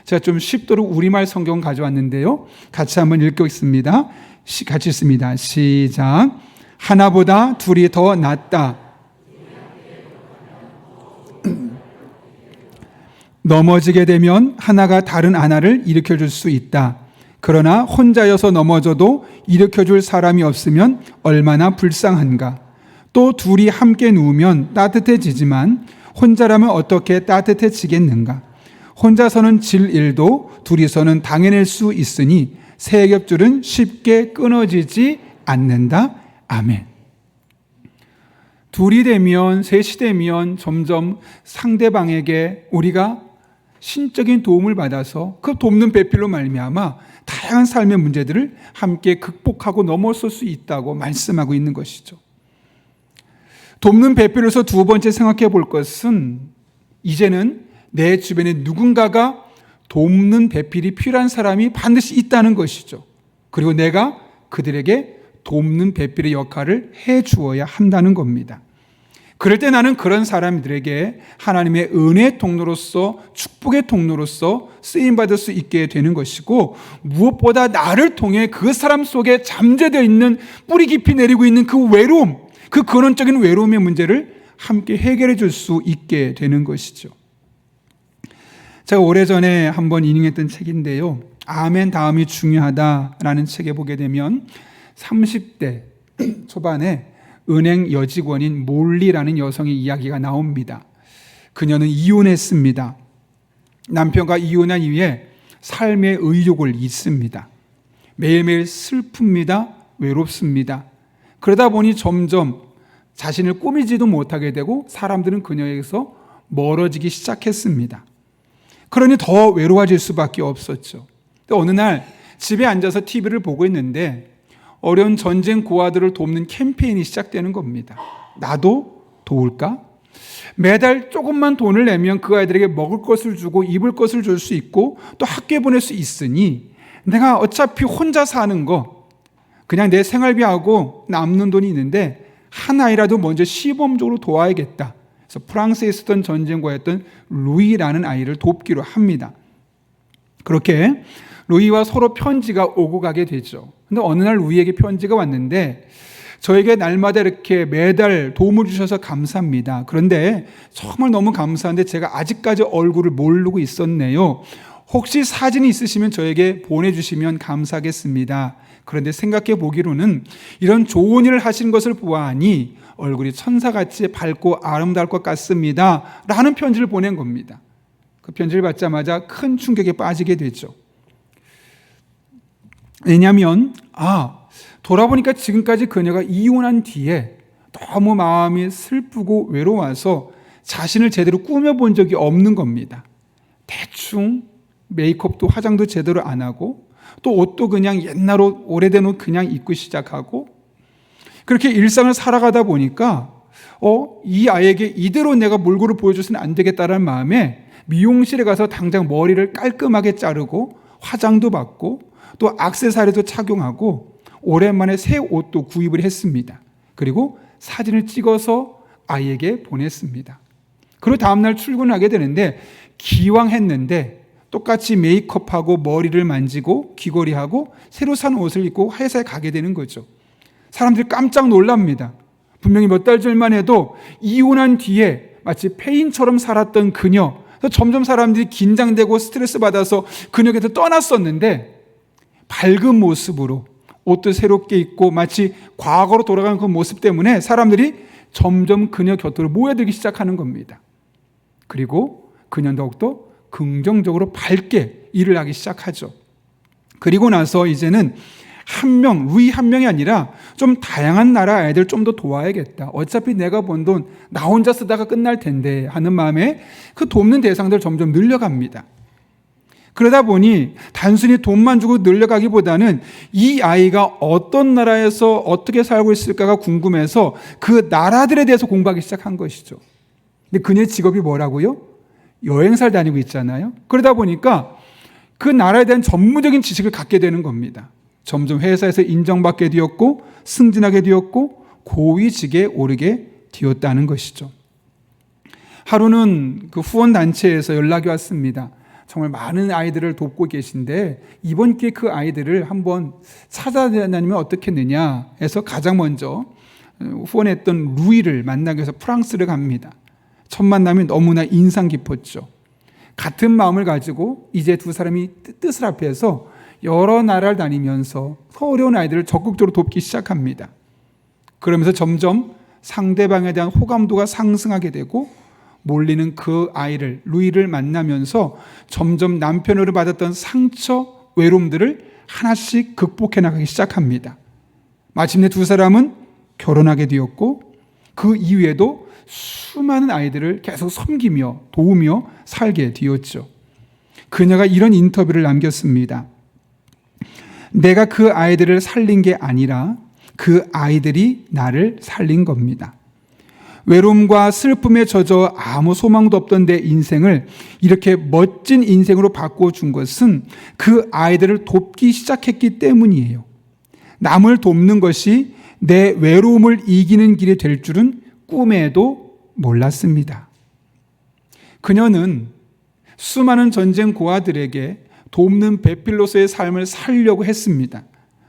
제가 좀 쉽도록 우리말 성경 가져왔는데요. 같이 한번 읽겠습니다. 같이 읽습니다. 시작. 하나보다 둘이 더 낫다. 넘어지게 되면 하나가 다른 하나를 일으켜줄 수 있다. 그러나 혼자여서 넘어져도 일으켜줄 사람이 없으면 얼마나 불쌍한가. 또 둘이 함께 누우면 따뜻해지지만 혼자라면 어떻게 따뜻해지겠는가. 혼자서는 질 일도 둘이서는 당해낼 수 있으니 새 겹줄은 쉽게 끊어지지 않는다. 아멘. 둘이 되면, 셋이 되면 점점 상대방에게 우리가 신적인 도움을 받아서 그 돕는 배필로 말미암아 다양한 삶의 문제들을 함께 극복하고 넘어설 수 있다고 말씀하고 있는 것이죠. 돕는 배필로서 두 번째 생각해 볼 것은, 이제는 내 주변에 누군가가 돕는 배필이 필요한 사람이 반드시 있다는 것이죠. 그리고 내가 그들에게 돕는 배필의 역할을 해 주어야 한다는 겁니다. 그럴 때 나는 그런 사람들에게 하나님의 은혜의 통로로서, 축복의 통로로서 쓰임받을 수 있게 되는 것이고, 무엇보다 나를 통해 그 사람 속에 잠재되어 있는, 뿌리 깊이 내리고 있는 그 외로움, 그 근원적인 외로움의 문제를 함께 해결해 줄 수 있게 되는 것이죠. 제가 오래전에 한번 인용했던 책인데요, 아멘 다음이 중요하다라는 책에 보게 되면 30대 초반에 은행 여직원인 몰리라는 여성의 이야기가 나옵니다. 그녀는 이혼했습니다. 남편과 이혼한 이후에 삶의 의욕을 잃습니다. 매일매일 슬픕니다. 외롭습니다. 그러다 보니 점점 자신을 꾸미지도 못하게 되고 사람들은 그녀에게서 멀어지기 시작했습니다. 그러니 더 외로워질 수밖에 없었죠. 어느 날 집에 앉아서 TV를 보고 있는데 어려운 전쟁 고아들을 돕는 캠페인이 시작되는 겁니다. 나도 도울까? 매달 조금만 돈을 내면 그 아이들에게 먹을 것을 주고 입을 것을 줄 수 있고 또 학교에 보낼 수 있으니 내가 어차피 혼자 사는 거 그냥 내 생활비하고 남는 돈이 있는데 한 아이라도 먼저 시범적으로 도와야겠다. 그래서 프랑스에 있었던 전쟁고아였던 루이라는 아이를 돕기로 합니다. 그렇게 루이와 서로 편지가 오고 가게 되죠. 근데 어느 날 루이에게 편지가 왔는데, 저에게 날마다 이렇게 매달 도움을 주셔서 감사합니다. 그런데 정말 너무 감사한데 제가 아직까지 얼굴을 모르고 있었네요. 혹시 사진이 있으시면 저에게 보내주시면 감사하겠습니다. 그런데 생각해 보기로는 이런 좋은 일을 하신 것을 보아하니 얼굴이 천사같이 밝고 아름다울 것 같습니다. 라는 편지를 보낸 겁니다. 그 편지를 받자마자 큰 충격에 빠지게 되죠. 왜냐하면 돌아보니까 지금까지 그녀가 이혼한 뒤에 너무 마음이 슬프고 외로워서 자신을 제대로 꾸며본 적이 없는 겁니다. 대충 메이크업도 화장도 제대로 안 하고 또 옷도 그냥 옛날 옷, 오래된 옷 그냥 입고 시작하고 그렇게 일상을 살아가다 보니까 이 아이에게 이대로 내가 몰골을 보여줘서는 안 되겠다라는 마음에 미용실에 가서 당장 머리를 깔끔하게 자르고 화장도 받고 또 액세서리도 착용하고 오랜만에 새 옷도 구입을 했습니다. 그리고 사진을 찍어서 아이에게 보냈습니다. 그리고 다음날 출근하게 되는데 기왕 했는데 똑같이 메이크업하고 머리를 만지고 귀걸이하고 새로 산 옷을 입고 회사에 가게 되는 거죠. 사람들이 깜짝 놀랍니다. 분명히 몇 달 전만 해도 이혼한 뒤에 마치 폐인처럼 살았던 그녀, 점점 사람들이 긴장되고 스트레스 받아서 그녀에게서 떠났었는데 밝은 모습으로 옷도 새롭게 입고 마치 과거로 돌아간 그 모습 때문에 사람들이 점점 그녀 곁으로 모여들기 시작하는 겁니다. 그리고 그녀는 더욱더 긍정적으로 밝게 일을 하기 시작하죠. 그리고 나서 이제는 루이 한 명이 아니라 좀 다양한 나라 아이들 좀 더 도와야겠다. 어차피 내가 번 돈 나 혼자 쓰다가 끝날 텐데 하는 마음에 그 돕는 대상들 점점 늘려갑니다. 그러다 보니 단순히 돈만 주고 늘려가기보다는 이 아이가 어떤 나라에서 어떻게 살고 있을까가 궁금해서 그 나라들에 대해서 공부하기 시작한 것이죠. 근데 그녀의 직업이 뭐라고요? 여행사를 다니고 있잖아요. 그러다 보니까 그 나라에 대한 전문적인 지식을 갖게 되는 겁니다. 점점 회사에서 인정받게 되었고 승진하게 되었고 고위직에 오르게 되었다는 것이죠. 하루는 그 후원단체에서 연락이 왔습니다. 정말 많은 아이들을 돕고 계신데 이번 기회에 그 아이들을 한번 찾아다니면 어떻겠느냐 해서 가장 먼저 후원했던 루이를 만나기 위해서 프랑스를 갑니다. 첫 만남이 너무나 인상 깊었죠. 같은 마음을 가지고 이제 두 사람이 뜻을 합해서 여러 나라를 다니면서 어려운 아이들을 적극적으로 돕기 시작합니다. 그러면서 점점 상대방에 대한 호감도가 상승하게 되고 몰리는 그 아이를, 루이를 만나면서 점점 남편으로 받았던 상처, 외로움들을 하나씩 극복해 나가기 시작합니다. 마침내 두 사람은 결혼하게 되었고 그 이후에도 수많은 아이들을 계속 섬기며 도우며 살게 되었죠. 그녀가 이런 인터뷰를 남겼습니다. 내가 그 아이들을 살린 게 아니라 그 아이들이 나를 살린 겁니다. 외로움과 슬픔에 젖어 아무 소망도 없던 내 인생을 이렇게 멋진 인생으로 바꿔준 것은 그 아이들을 돕기 시작했기 때문이에요. 남을 돕는 것이 내 외로움을 이기는 길이 될 줄은 꿈에도 몰랐습니다. 그녀는 수많은 전쟁 고아들에게 돕는 배필로서의 삶을 살려고 했습니다.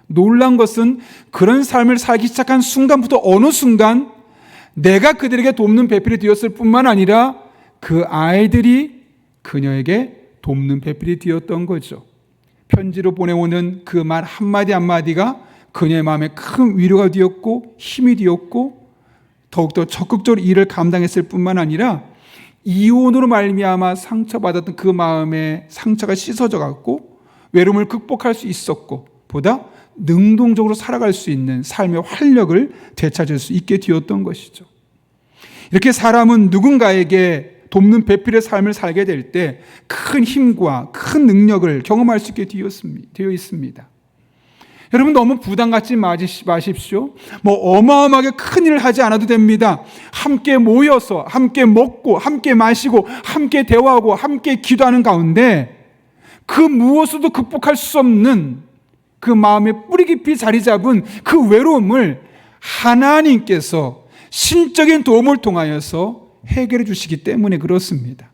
놀란 것은 그런 삶을 살기 시작한 순간부터 어느 순간 내가 그들에게 돕는 배필이 되었을 뿐만 아니라 그 아이들이 그녀에게 돕는 배필이 되었던 거죠. 편지로 보내오는 그 말 한마디 한마디가 그녀의 마음에 큰 위로가 되었고 힘이 되었고 더욱더 적극적으로 일을 감당했을 뿐만 아니라 이혼으로 말미암아 상처받았던 그 마음의 상처가 씻어져 갔고 외로움을 극복할 수 있었고 보다 능동적으로 살아갈 수 있는 삶의 활력을 되찾을 수 있게 되었던 것이죠. 이렇게 사람은 누군가에게 돕는 배필의 삶을 살게 될 때 큰 힘과 큰 능력을 경험할 수 있게 되어 있습니다. 여러분 너무 부담 갖지 마십시오. 어마어마하게 큰 일을 하지 않아도 됩니다. 함께 모여서 함께 먹고 함께 마시고 함께 대화하고 함께 기도하는 가운데 그 무엇으로도 극복할 수 없는 그 마음에 뿌리 깊이 자리 잡은 그 외로움을 하나님께서 신적인 도움을 통하여서 해결해 주시기 때문에 그렇습니다.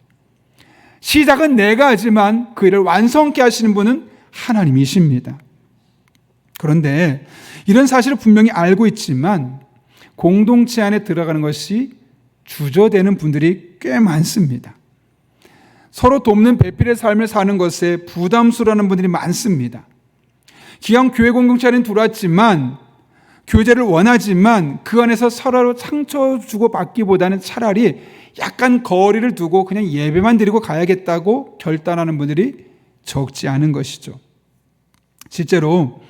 시작은 내가 하지만 그 일을 완성케 하시는 분은 하나님이십니다. 그런데 이런 사실을 분명히 알고 있지만 공동체 안에 들어가는 것이 주저되는 분들이 꽤 많습니다. 서로 돕는 배필의 삶을 사는 것에 부담스러워하는 분들이 많습니다. 기왕 교회 공동체 안에 들어왔지만 교제를 원하지만 그 안에서 서로 상처 주고 받기보다는 차라리 약간 거리를 두고 그냥 예배만 드리고 가야겠다고 결단하는 분들이 적지 않은 것이죠. 실제로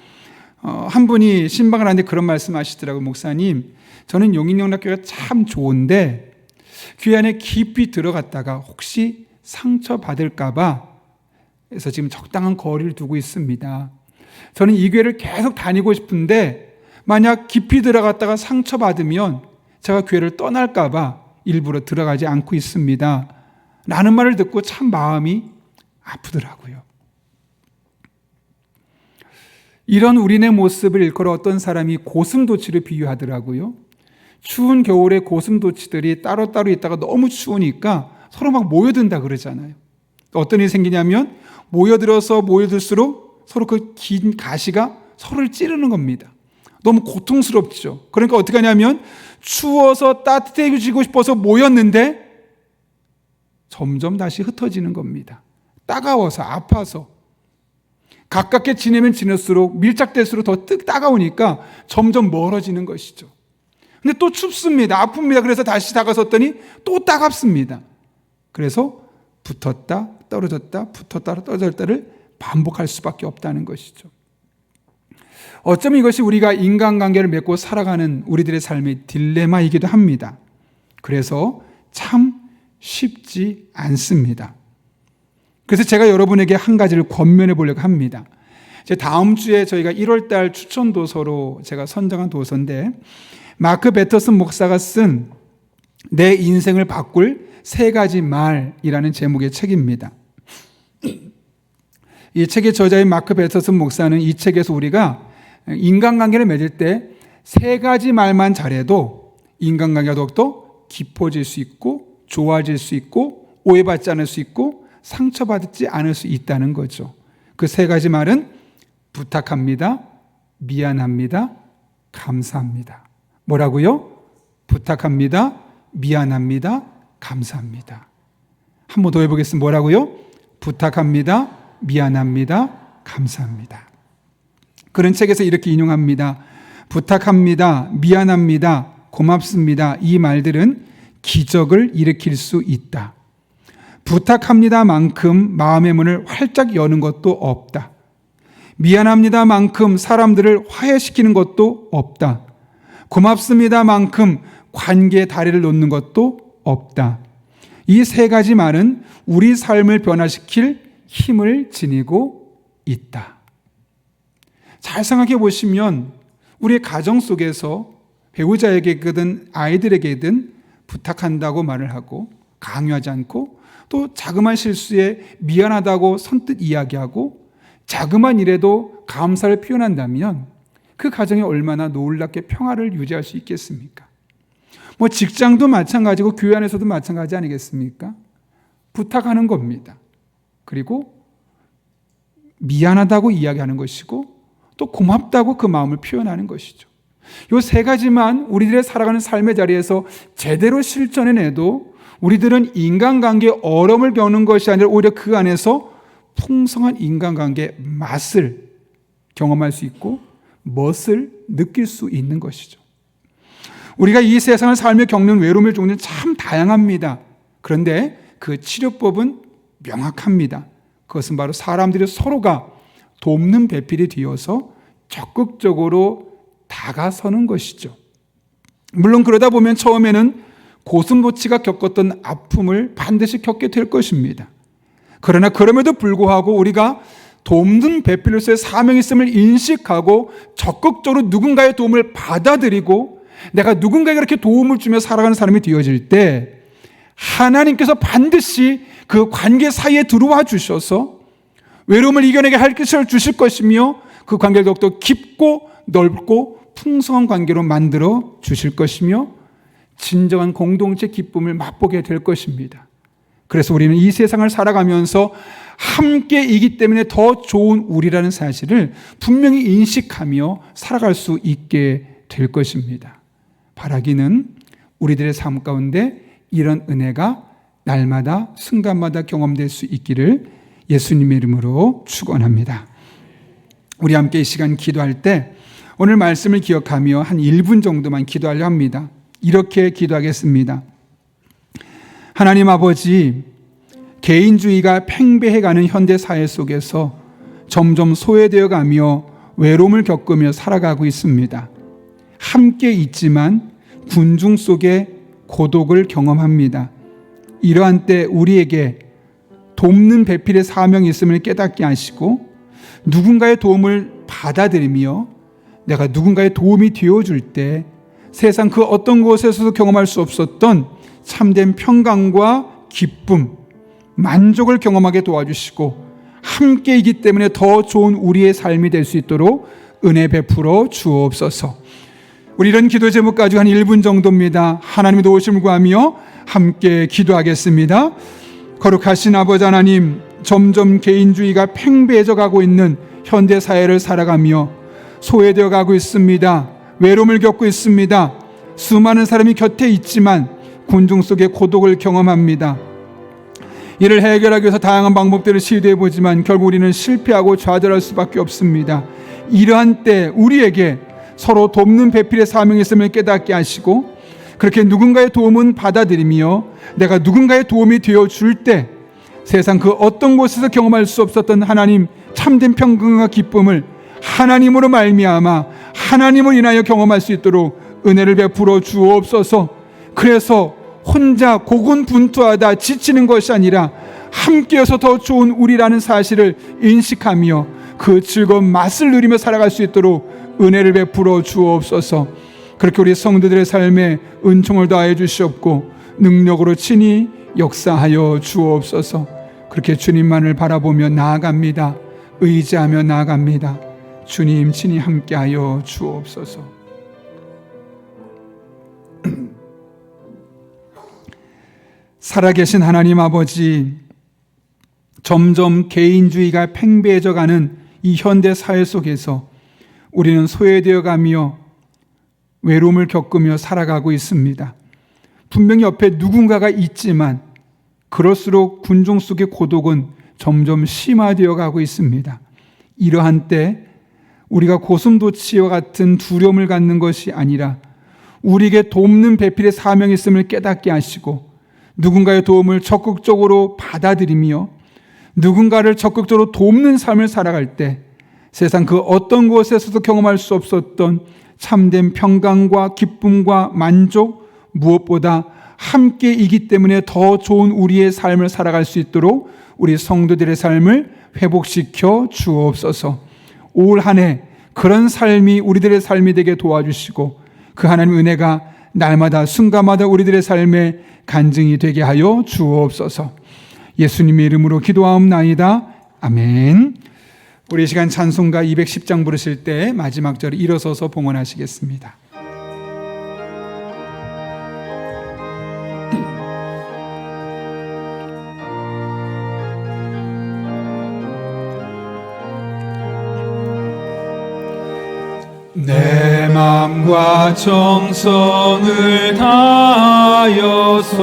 한 분이 신방을 하는데 그런 말씀하시더라고요. 목사님, 저는 용인영락교회가 참 좋은데 교회 안에 깊이 들어갔다가 혹시 상처받을까 봐 그래서 지금 적당한 거리를 두고 있습니다. 저는 이 교회를 계속 다니고 싶은데 만약 깊이 들어갔다가 상처받으면 제가 교회를 떠날까 봐 일부러 들어가지 않고 있습니다. 라는 말을 듣고 참 마음이 아프더라고요. 이런 우리네 모습을 일컬어 어떤 사람이 고슴도치를 비유하더라고요. 추운 겨울에 고슴도치들이 따로따로 있다가 너무 추우니까 서로 막 모여든다 그러잖아요. 어떤 일이 생기냐면 모여들수록 서로 그 긴 가시가 서로를 찌르는 겁니다. 너무 고통스럽죠. 그러니까 어떻게 하냐면 추워서 따뜻해지고 싶어서 모였는데 점점 다시 흩어지는 겁니다. 따가워서, 아파서. 가깝게 지내면 지낼수록, 밀착될수록 더 따가우니까 점점 멀어지는 것이죠. 근데 또 춥습니다. 아픕니다. 그래서 다시 다가섰더니 또 따갑습니다. 그래서 붙었다 떨어졌다 붙었다 떨어졌다를 반복할 수밖에 없다는 것이죠. 어쩌면 이것이 우리가 인간관계를 맺고 살아가는 우리들의 삶의 딜레마이기도 합니다. 그래서 참 쉽지 않습니다. 그래서 제가 여러분에게 한 가지를 권면해 보려고 합니다. 다음 주에 저희가 1월달 추천 도서로 제가 선정한 도서인데, 마크 배터슨 목사가 쓴 내 인생을 바꿀 3가지 말이라는 제목의 책입니다. 이 책의 저자인 마크 배터슨 목사는 이 책에서 우리가 인간관계를 맺을 때 3가지 말만 잘해도 인간관계가 더욱더 깊어질 수 있고 좋아질 수 있고 오해받지 않을 수 있고 상처받지 않을 수 있다는 거죠. 그 3가지 말은 부탁합니다, 미안합니다, 감사합니다. 뭐라고요? 부탁합니다, 미안합니다, 감사합니다. 한 번 더 해보겠습니다. 뭐라고요? 부탁합니다, 미안합니다, 감사합니다. 그런 책에서 이렇게 인용합니다. 부탁합니다, 미안합니다, 고맙습니다. 이 말들은 기적을 일으킬 수 있다. 부탁합니다만큼 마음의 문을 활짝 여는 것도 없다. 미안합니다만큼 사람들을 화해시키는 것도 없다. 고맙습니다만큼 관계의 다리를 놓는 것도 없다. 이 3가지 말은 우리 삶을 변화시킬 힘을 지니고 있다. 잘 생각해 보시면 우리의 가정 속에서 배우자에게든 아이들에게든 부탁한다고 말을 하고 강요하지 않고, 또 자그마한 실수에 미안하다고 선뜻 이야기하고 자그마한 일에도 감사를 표현한다면 그 가정이 얼마나 놀랍게 평화를 유지할 수 있겠습니까? 직장도 마찬가지고 교회 안에서도 마찬가지 아니겠습니까? 부탁하는 겁니다. 그리고 미안하다고 이야기하는 것이고 또 고맙다고 그 마음을 표현하는 것이죠. 이 3가지만 우리들의 살아가는 삶의 자리에서 제대로 실천해내도 우리들은 인간관계의 어려움을 겪는 것이 아니라 오히려 그 안에서 풍성한 인간관계의 맛을 경험할 수 있고 멋을 느낄 수 있는 것이죠. 우리가 이 세상을 살며 겪는 외로움의 종류는 참 다양합니다. 그런데 그 치료법은 명확합니다. 그것은 바로 사람들이 서로가 돕는 배필이 되어서 적극적으로 다가서는 것이죠. 물론 그러다 보면 처음에는 고슴도치가 겪었던 아픔을 반드시 겪게 될 것입니다. 그러나 그럼에도 불구하고 우리가 돕는 배필로서의 사명이 있음을 인식하고 적극적으로 누군가의 도움을 받아들이고 내가 누군가에게 그렇게 도움을 주며 살아가는 사람이 되어질 때 하나님께서 반드시 그 관계 사이에 들어와 주셔서 외로움을 이겨내게 할 것을 주실 것이며 그 관계를 더욱더 깊고 넓고 풍성한 관계로 만들어 주실 것이며 진정한 공동체 기쁨을 맛보게 될 것입니다. 그래서 우리는 이 세상을 살아가면서 함께이기 때문에 더 좋은 우리라는 사실을 분명히 인식하며 살아갈 수 있게 될 것입니다. 바라기는 우리들의 삶 가운데 이런 은혜가 날마다 순간마다 경험될 수 있기를 예수님의 이름으로 축원합니다. 우리 함께 이 시간 기도할 때 오늘 말씀을 기억하며 한 1분 정도만 기도하려 합니다. 이렇게 기도하겠습니다. 하나님 아버지, 개인주의가 팽배해가는 현대사회 속에서 점점 소외되어 가며 외로움을 겪으며 살아가고 있습니다. 함께 있지만 군중 속에 고독을 경험합니다. 이러한 때 우리에게 돕는 배필의 사명이 있음을 깨닫게 하시고 누군가의 도움을 받아들이며 내가 누군가의 도움이 되어줄 때 세상 그 어떤 곳에서도 경험할 수 없었던 참된 평강과 기쁨, 만족을 경험하게 도와주시고 함께이기 때문에 더 좋은 우리의 삶이 될 수 있도록 은혜 베풀어 주옵소서. 우리 이런 기도 제목 가지고 한 1분 정도입니다. 하나님의 도우심을 구하며 함께 기도하겠습니다. 거룩하신 아버지 하나님, 점점 개인주의가 팽배해져 가고 있는 현대 사회를 살아가며 소외되어 가고 있습니다. 외로움을 겪고 있습니다. 수많은 사람이 곁에 있지만 군중 속의 고독을 경험합니다. 이를 해결하기 위해서 다양한 방법들을 시도해 보지만 결국 우리는 실패하고 좌절할 수밖에 없습니다. 이러한 때 우리에게 서로 돕는 배필의 사명이 있음을 깨닫게 하시고, 그렇게 누군가의 도움은 받아들이며 내가 누군가의 도움이 되어줄 때 세상 그 어떤 곳에서 경험할 수 없었던 하나님 참된 평강과 기쁨을 하나님으로 말미암아 하나님을 인하여 경험할 수 있도록 은혜를 베풀어 주옵소서. 그래서 혼자 고군분투하다 지치는 것이 아니라 함께여서 더 좋은 우리라는 사실을 인식하며 그 즐거운 맛을 누리며 살아갈 수 있도록 은혜를 베풀어 주옵소서. 그렇게 우리 성도들의 삶에 은총을 더하여 주시옵고 능력으로 친히 역사하여 주옵소서. 그렇게 주님만을 바라보며 나아갑니다. 의지하며 나아갑니다. 주님 친히 함께하여 주옵소서. 살아계신 하나님 아버지, 점점 개인주의가 팽배해져 가는 이 현대 사회 속에서 우리는 소외되어 가며 외로움을 겪으며 살아가고 있습니다. 분명히 옆에 누군가가 있지만 그럴수록 군중 속의 고독은 점점 심화되어 가고 있습니다. 이러한 때 우리가 고슴도치와 같은 두려움을 갖는 것이 아니라 우리에게 돕는 배필의 사명이 있음을 깨닫게 하시고 누군가의 도움을 적극적으로 받아들이며 누군가를 적극적으로 돕는 삶을 살아갈 때 세상 그 어떤 곳에서도 경험할 수 없었던 참된 평강과 기쁨과 만족, 무엇보다 함께이기 때문에 더 좋은 우리의 삶을 살아갈 수 있도록 우리 성도들의 삶을 회복시켜 주옵소서. 올 한 해 그런 삶이 우리들의 삶이 되게 도와주시고 그 하나님의 은혜가 날마다 순간마다 우리들의 삶에 간증이 되게 하여 주옵소서. 예수님의 이름으로 기도하옵나이다. 아멘. 우리 이 시간 찬송가 210장 부르실 때 마지막 절 일어서서 봉헌하시겠습니다. 내 맘과 정성을 다하여서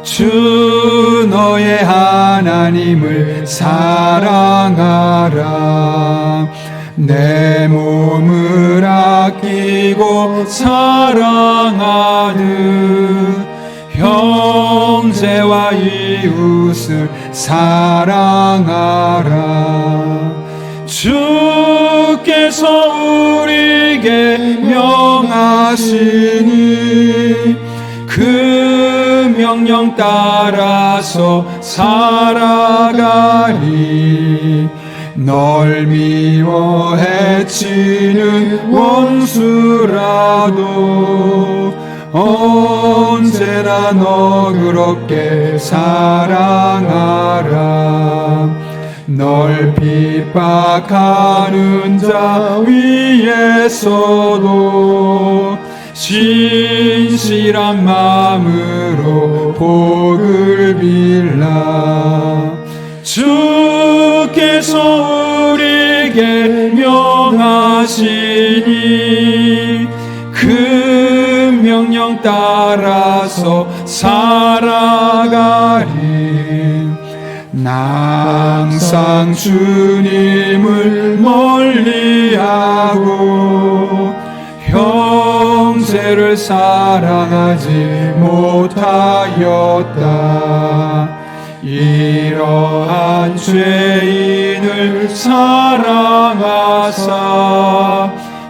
주 너의 하나님을 사랑하라. 내 몸을 아끼고 사랑하는 형제와 이웃을 사랑하라. 주께서 우리에게 명하시니 그 명령 따라서 살아가리. 널 미워 해치는 원수라도 언제나 너그럽게 사랑하라. 널 핍박하는 자 위에서도 진실한 마음으로 복을 빌라. 주께서 우리에게 명하시니 그 명령 따라서 살아가리. 나 항상 주님을 멀리하고 형제를 사랑하지 못하였다. 이러한 죄인을 사랑하사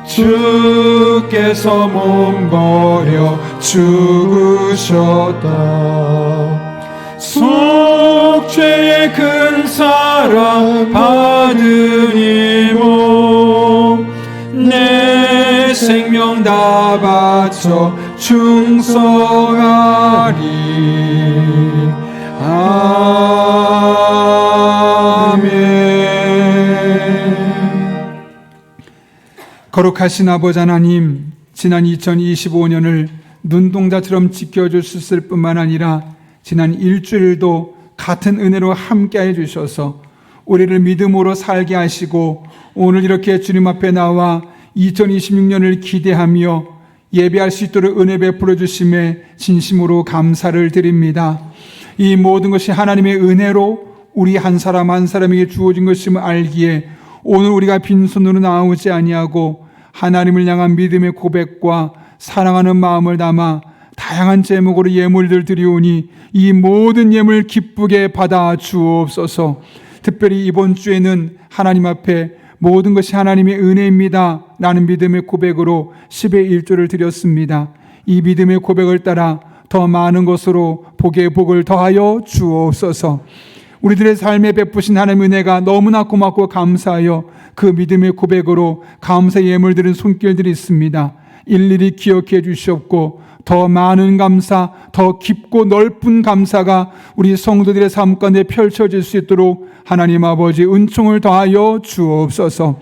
주께서 몸버려 죽으셨다. 속죄의 큰 사랑 받으니 몸 내 생명 다 바쳐 충성하리. 아멘. 거룩하신 아버지 하나님, 지난 2025년을 눈동자처럼 지켜주셨을 뿐만 아니라 지난 일주일도 같은 은혜로 함께해 주셔서 우리를 믿음으로 살게 하시고 오늘 이렇게 주님 앞에 나와 2026년을 기대하며 예배할 수 있도록 은혜 베풀어 주심에 진심으로 감사를 드립니다. 이 모든 것이 하나님의 은혜로 우리 한 사람 한 사람에게 주어진 것임을 알기에 오늘 우리가 빈손으로 나오지 아니하고 하나님을 향한 믿음의 고백과 사랑하는 마음을 담아 다양한 제목으로 예물들 드리오니 이 모든 예물 기쁘게 받아 주옵소서. 특별히 이번 주에는 하나님 앞에 모든 것이 하나님의 은혜입니다 라는 믿음의 고백으로 10의 1조를 드렸습니다. 이 믿음의 고백을 따라 더 많은 것으로 복의 복을 더하여 주옵소서. 우리들의 삶에 베푸신 하나님의 은혜가 너무나 고맙고 감사하여 그 믿음의 고백으로 감사 예물 드린 손길들이 있습니다. 일일이 기억해 주시옵고 더 많은 감사, 더 깊고 넓은 감사가 우리 성도들의 삶 가운데 펼쳐질 수 있도록 하나님 아버지 은총을 더하여 주옵소서.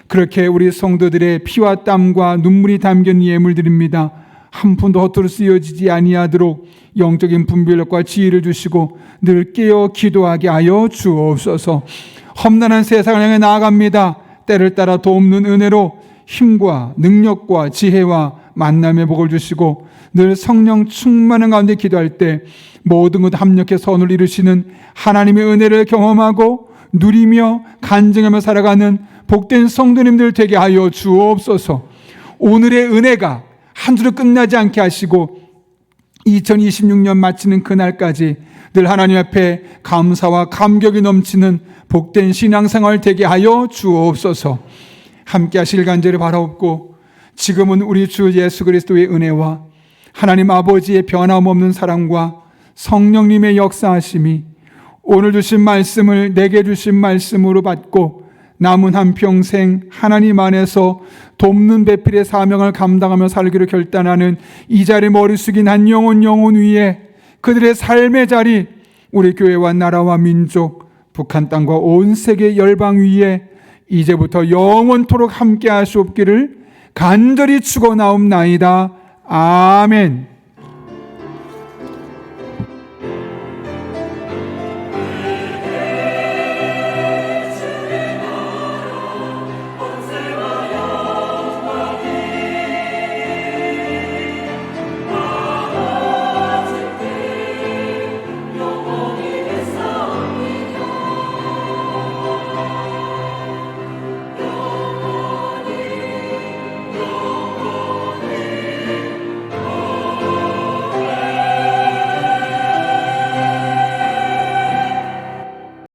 그렇게 우리 성도들의 피와 땀과 눈물이 담긴 예물들입니다. 한 푼도 허투루 쓰여지지 아니하도록 영적인 분별력과 지혜를 주시고 늘 깨어 기도하게 하여 주옵소서. 험난한 세상을 향해 나아갑니다. 때를 따라 돕는 은혜로 힘과 능력과 지혜와 만남의 복을 주시고 늘 성령 충만한 가운데 기도할 때 모든 것 합력해 선을 이루시는 하나님의 은혜를 경험하고 누리며 간증하며 살아가는 복된 성도님들 되게 하여 주옵소서. 오늘의 은혜가 한 주로 끝나지 않게 하시고 2026년 마치는 그날까지 늘 하나님 앞에 감사와 감격이 넘치는 복된 신앙생활 되게 하여 주옵소서. 함께 하실 간절히 바라옵고 지금은 우리 주 예수 그리스도의 은혜와 하나님 아버지의 변함없는 사랑과 성령님의 역사하심이 오늘 주신 말씀을 내게 주신 말씀으로 받고 남은 한평생 하나님 안에서 돕는 배필의 사명을 감당하며 살기로 결단하는 이 자리 머리 숙인 한 영혼 위에 그들의 삶의 자리 우리 교회와 나라와 민족 북한 땅과 온 세계 열방 위에 이제부터 영원토록 함께 하시옵기를 간절히 축원하옵나이다. 아멘.